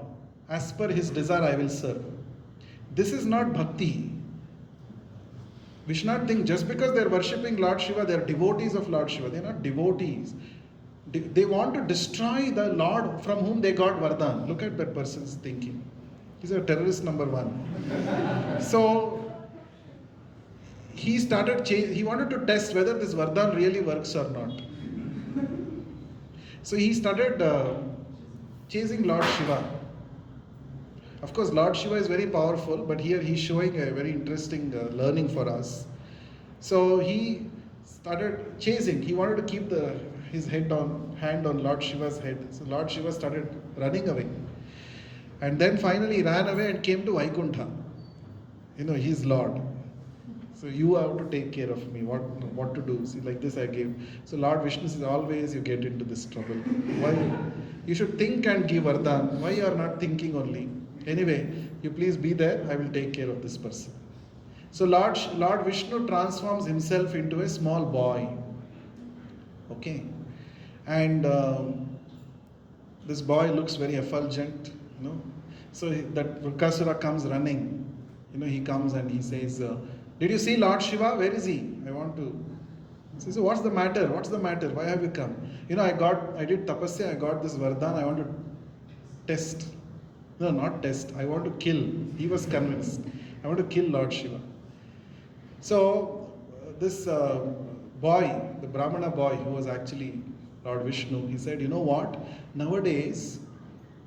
S1: As per his desire I will serve. This is not bhakti. We should not think just because they are worshipping Lord Shiva, they are devotees of Lord Shiva. They are not devotees. They want to destroy the Lord from whom they got Vardhan. Look at that person's thinking. He's a terrorist number one. So he wanted to test whether this Vardhan really works or not. So he started chasing Lord Shiva. Of course, Lord Shiva is very powerful, but here he's showing a very interesting learning for us. So he started chasing. He wanted to keep his hand on Lord Shiva's head. So Lord Shiva started running away. And then finally he ran away and came to Vaikuntha. He's Lord. So you have to take care of me. What to do? See, like this I gave. So Lord Vishnu says, always you get into this trouble. Why? You should think and give Vardhan. Why you are not thinking only? Anyway, you please be there. I will take care of this person. So Lord Vishnu transforms himself into a small boy. Okay. And this boy looks very effulgent. So that Vrikasura comes running. He comes and he says, did you see Lord Shiva? Where is he? I want to. He says, what's the matter? What's the matter? Why have you come? I did tapasya. I got this Vardhan. I want to test. No, not test. I want to kill. He was convinced. I want to kill Lord Shiva. So this boy, the Brahmana boy who was actually Lord Vishnu, he said, you know what? Nowadays,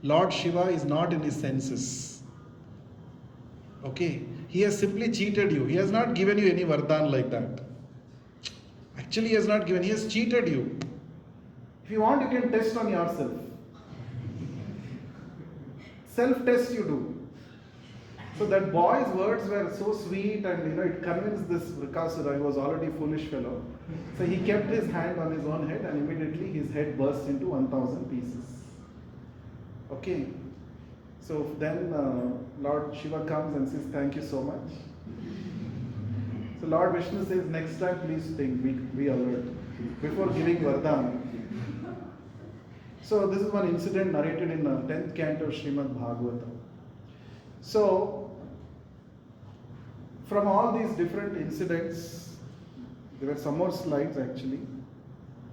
S1: Lord Shiva is not in his senses. Okay? He has simply cheated you. He has not given you any Vardhan like that. Actually, he has not given. He has cheated you. If you want, you can test on yourself. Self-test you do. So that boy's words were so sweet and it convinced this Vrikasura. He was already a foolish fellow. So he kept his hand on his own head and immediately his head burst into 1,000 pieces. Okay. So then Lord Shiva comes and says, thank you so much. So Lord Vishnu says, next time please think, be alert. Before giving Vardhan. So this is one incident narrated in the 10th canto of Srimad Bhagavatam. So From all these different incidents, there were some more slides actually,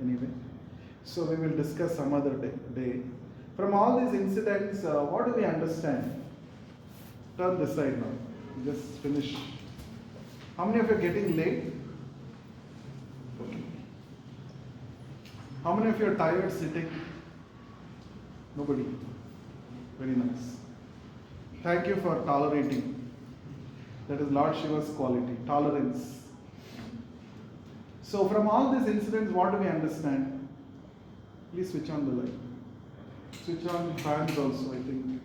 S1: anyway. So we will discuss some other day. From all these incidents, what do we understand? Turn this side now. Just finish. How many of you are getting late? Okay. How many of you are tired sitting? Nobody. Very nice. Thank you for tolerating. That is Lord Shiva's quality, tolerance. So from all these incidents, what do we understand? Please switch on the light. Switch on fans also, I think.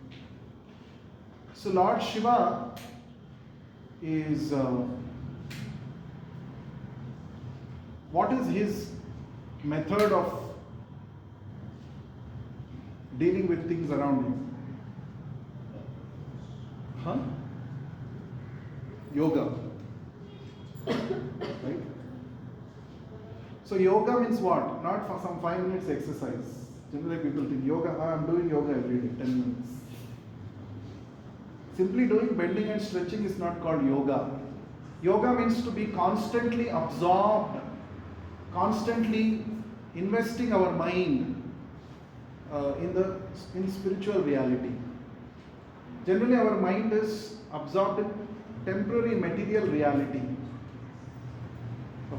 S1: So Lord Shiva is, what is his method of dealing with things around him? Huh? Yoga. Right? So yoga means what? Not for some 5 minutes exercise. Generally people think yoga, I'm doing yoga every day, 10 minutes. Simply doing bending and stretching is not called yoga. Yoga means to be constantly absorbed, constantly investing our mind in spiritual reality. Generally our mind is absorbed in temporary material reality.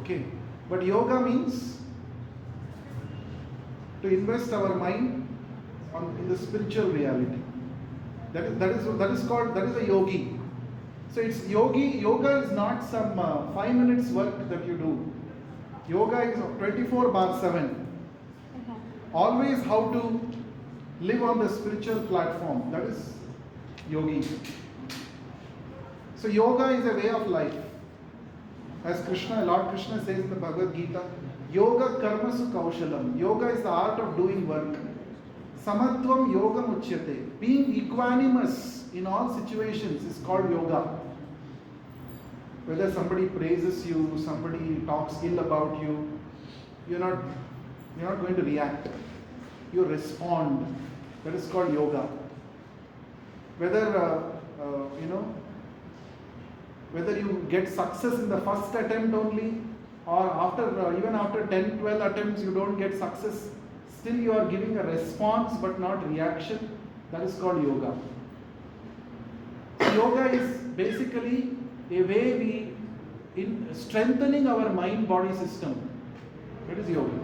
S1: Okay. But yoga means to invest our mind in the spiritual reality. That is a yogi. So it's yoga is not some 5 minutes work that you do. Yoga is 24/7. Always how to live on the spiritual platform. That is yogi. So yoga is a way of life. As Lord Krishna says in the Bhagavad Gita, Yoga karmasu kaushalam. Yoga is the art of doing work. Samatvam yoga muchyate. Being equanimous in all situations is called yoga. Whether somebody praises you, somebody talks ill about you, you're not going to react. You respond. That is called yoga. Whether whether you get success in the first attempt only, or even after 10, 12 attempts you don't get success, still you are giving a response but not reaction. That is called yoga. So yoga is basically a way in strengthening our mind-body system. That is yoga.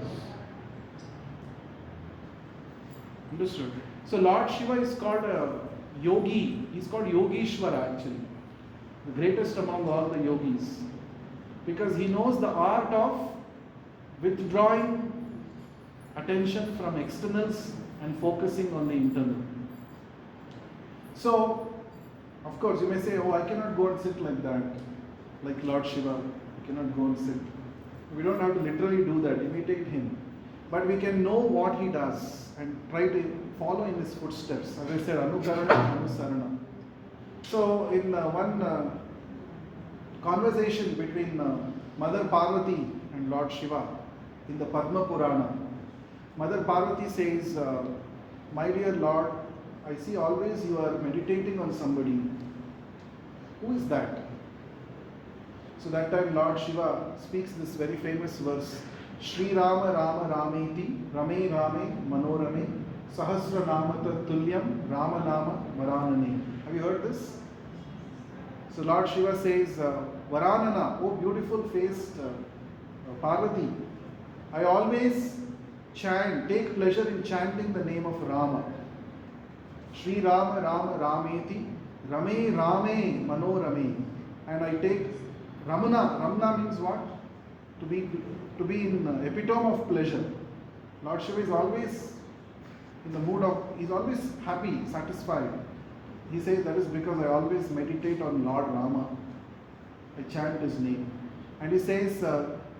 S1: Understood? So Lord Shiva is called a yogi. He is called Yogeshwara actually. The greatest among all the yogis. Because he knows the art of withdrawing attention from externals and focusing on the internal. So, of course, you may say, oh, I cannot go and sit like that, like Lord Shiva. I cannot go and sit. We don't have to literally do that, imitate him. But we can know what he does and try to follow in his footsteps. As I said, Anukarana, Anusarana. So, in one conversation between Mother Parvati and Lord Shiva in the Padma Purana, Mother Parvati says, my dear Lord, I see always you are meditating on somebody. Who is that? So that time Lord Shiva speaks this very famous verse, Shri Rama Rama Rameti Rame Rame Manorame Sahasra Namata Tulyam Rama Nama Varanane. Have you heard this? So Lord Shiva says, Varanana, oh beautiful faced Parvati, I always take pleasure in chanting the name of Rama. Shri Rama Rama Rameti Rame Rame Manorame. And I take Ramana. Ramana means what? To be in epitome of pleasure. Lord Shiva is always in the mood of, he's always happy, satisfied. He says that is because I always meditate on Lord Rama. I chant his name. And he says,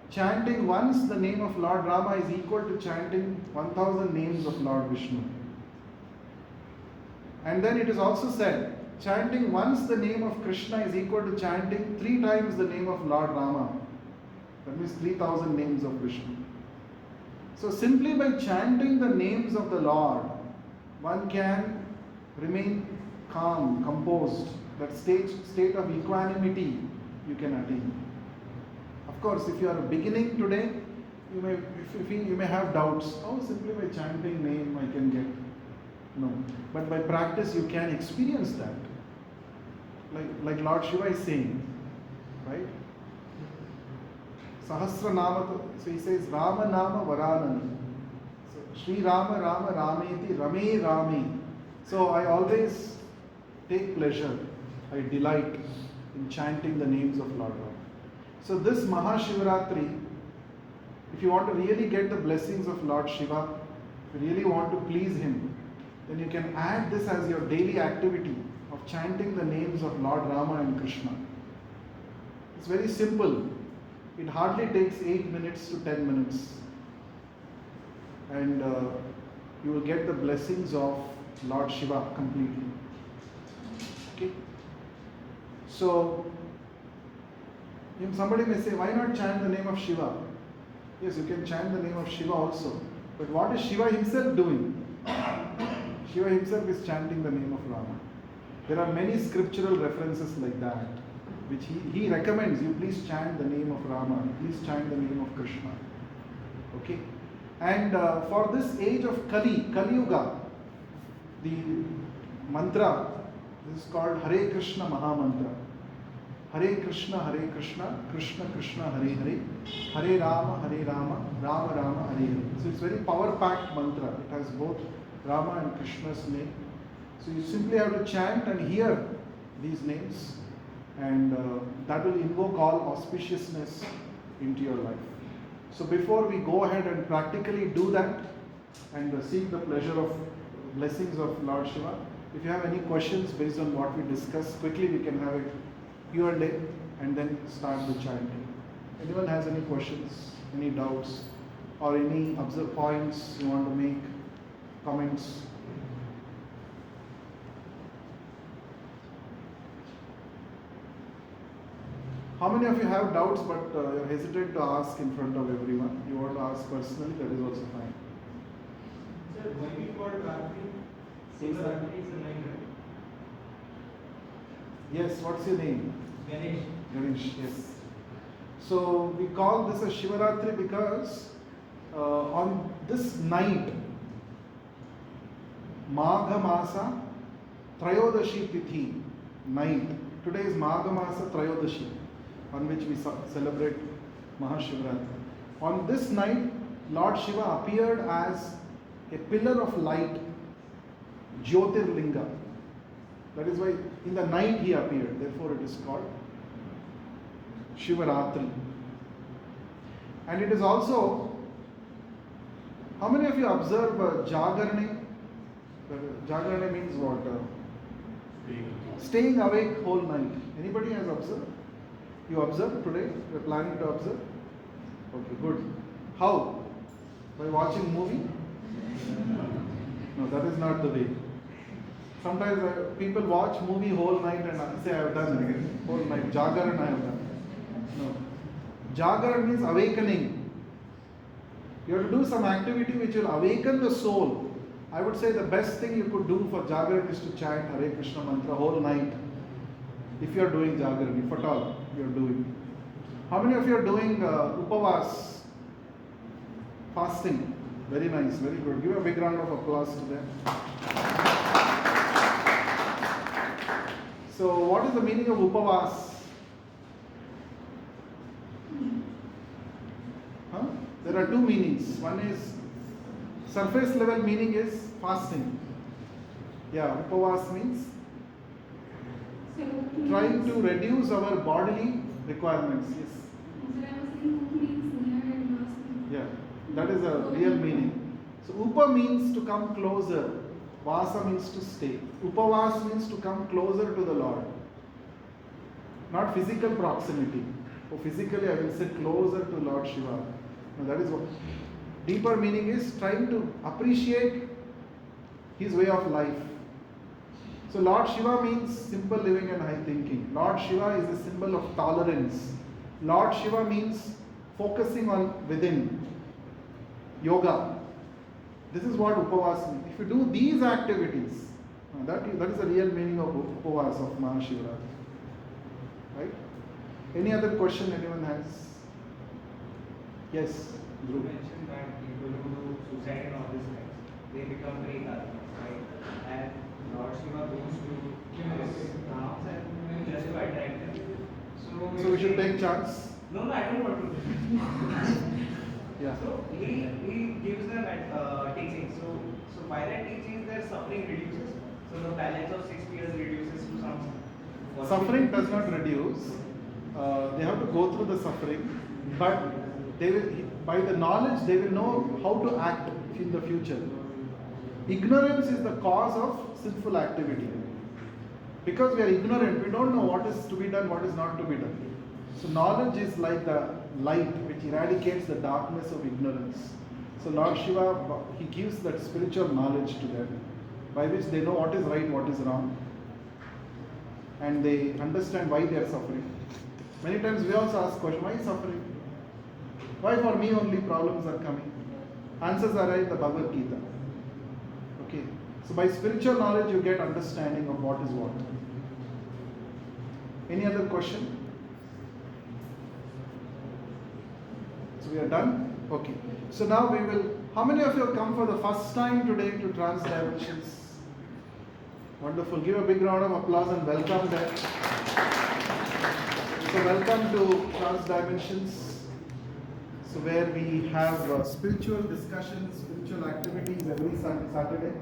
S1: chanting once the name of Lord Rama is equal to chanting 1000 names of Lord Vishnu. And then it is also said, chanting once the name of Krishna is equal to chanting 3 times the name of Lord Rama. That means 3000 names of Vishnu. So simply by chanting the names of the Lord, one can remain calm, composed, that state of equanimity you can attain. Of course, if you are beginning today, you may have doubts. Oh, simply by chanting name I can get. No. But by practice you can experience that. Like Lord Shiva is saying, right? Sahasra Nama, so he says Rama Nama Varanani. So Sri Rama Rama Rameti Rame Rame. So I always take pleasure, I delight in chanting the names of Lord Rama. So this Maha Shivaratri, if you want to really get the blessings of Lord Shiva, if you really want to please him, then you can add this as your daily activity of chanting the names of Lord Rama and Krishna. It's very simple. It hardly takes 8 minutes to 10 minutes. And you will get the blessings of Lord Shiva completely. Okay? So, somebody may say, why not chant the name of Shiva? Yes, you can chant the name of Shiva also. But what is Shiva himself doing? Shiva himself is chanting the name of Rama. There are many scriptural references like that, which he recommends you please chant the name of Rama, please chant the name of Krishna. Okay? And for this age of Kali Yuga, the mantra, this is called Hare Krishna Maha Mantra. Hare Krishna, Krishna Krishna, Hare Hare, Hare Rama, Rama Rama, Hare Hare. So it's very power-packed mantra. It has both Rama and Krishna's name. So you simply have to chant and hear these names, and that will invoke all auspiciousness into your life. So before we go ahead and practically do that and seek the pleasure of blessings of Lord Shiva, if you have any questions based on what we discussed, quickly we can have a Q&A and then start the chanting. Anyone has any questions, any doubts, or any points you want to make, comments? How many of you have doubts but you're hesitant to ask in front of everyone? You want to ask personally, that is also fine.
S2: Sir, why we call Ratri? Shivrathri is a name, right?
S1: Yes, what's your name?
S2: Ganesh.
S1: Ganesh, yes. So we call this a Shivaratri because on this night, Magha Masa Trayodashi Tithi night. Today is Magha Masa Trayodashi, on which we celebrate Maha Shivaratri. On this night, Lord Shiva appeared as a pillar of light, Jyotirlinga. That is why in the night he appeared, therefore it is called Shivaratri. And it is also, how many of you observe Jagarani? Jagarani means what? Staying awake whole night. Anybody has observed? You observe today? You are planning to observe? Okay, good. How? By watching movie? No, that is not the way. Sometimes people watch movie whole night and say I have done it. Whole night. Jagaran I have done. No. Jagaran means awakening. You have to do some activity which will awaken the soul. I would say the best thing you could do for Jagaran is to chant Hare Krishna mantra whole night. If you are doing Jagaran, if at all you are doing. How many of you are doing Upavas? Fasting. Very nice, very good. Give a big round of applause to them. So, what is the meaning of Upavas? Huh? There are two meanings. One is surface level meaning is fasting. Yeah, Upavas means trying to reduce our bodily requirements. Yes. Yeah, that is a real meaning. So Upa means to come closer. Vasa means to stay. Upavas means to come closer to the Lord. Not physical proximity. So physically I will sit closer to Lord Shiva. No, that is what. Deeper meaning is trying to appreciate his way of life. So Lord Shiva means simple living and high thinking. Lord Shiva is a symbol of tolerance. Lord Shiva means focusing on within. Yoga. This is what Upavas means. If you do these activities, that is the real meaning of Upavas of Maha Shivaratri. Right? Any other question anyone has? Yes,
S2: You
S1: Dhruv.
S2: mentioned that people who do suicide and all these things, they become pretas, right? And Lord Shiva goes to his arms and just to attract them.
S1: So we should take chance.
S2: No, I don't want to.
S1: Yeah.
S2: So he gives them teaching. So by that teaching, their suffering reduces. So the balance of 6 years reduces to some.
S1: Suffering does not reduce. They have to go through the suffering, but they will, by the knowledge, they will know how to act in the future. Ignorance is the cause of sinful activity. Because we are ignorant, we don't know what is to be done, what is not to be done. So knowledge is like the light which eradicates the darkness of ignorance. So Lord Shiva, he gives that spiritual knowledge to them, by which they know what is right, what is wrong, and they understand why they are suffering. Many times we also ask question, why suffering? Why for me only problems are coming? Answers are right in the Bhagavad Gita. Okay. So by spiritual knowledge you get understanding of what is what. Any other question? So we are done? Okay. So now we will, how many of you have come for the first time today to Transdimensions? Wonderful. Give a big round of applause and welcome them. So welcome to Transdimensions. So where we have spiritual discussions, spiritual activities every Saturday.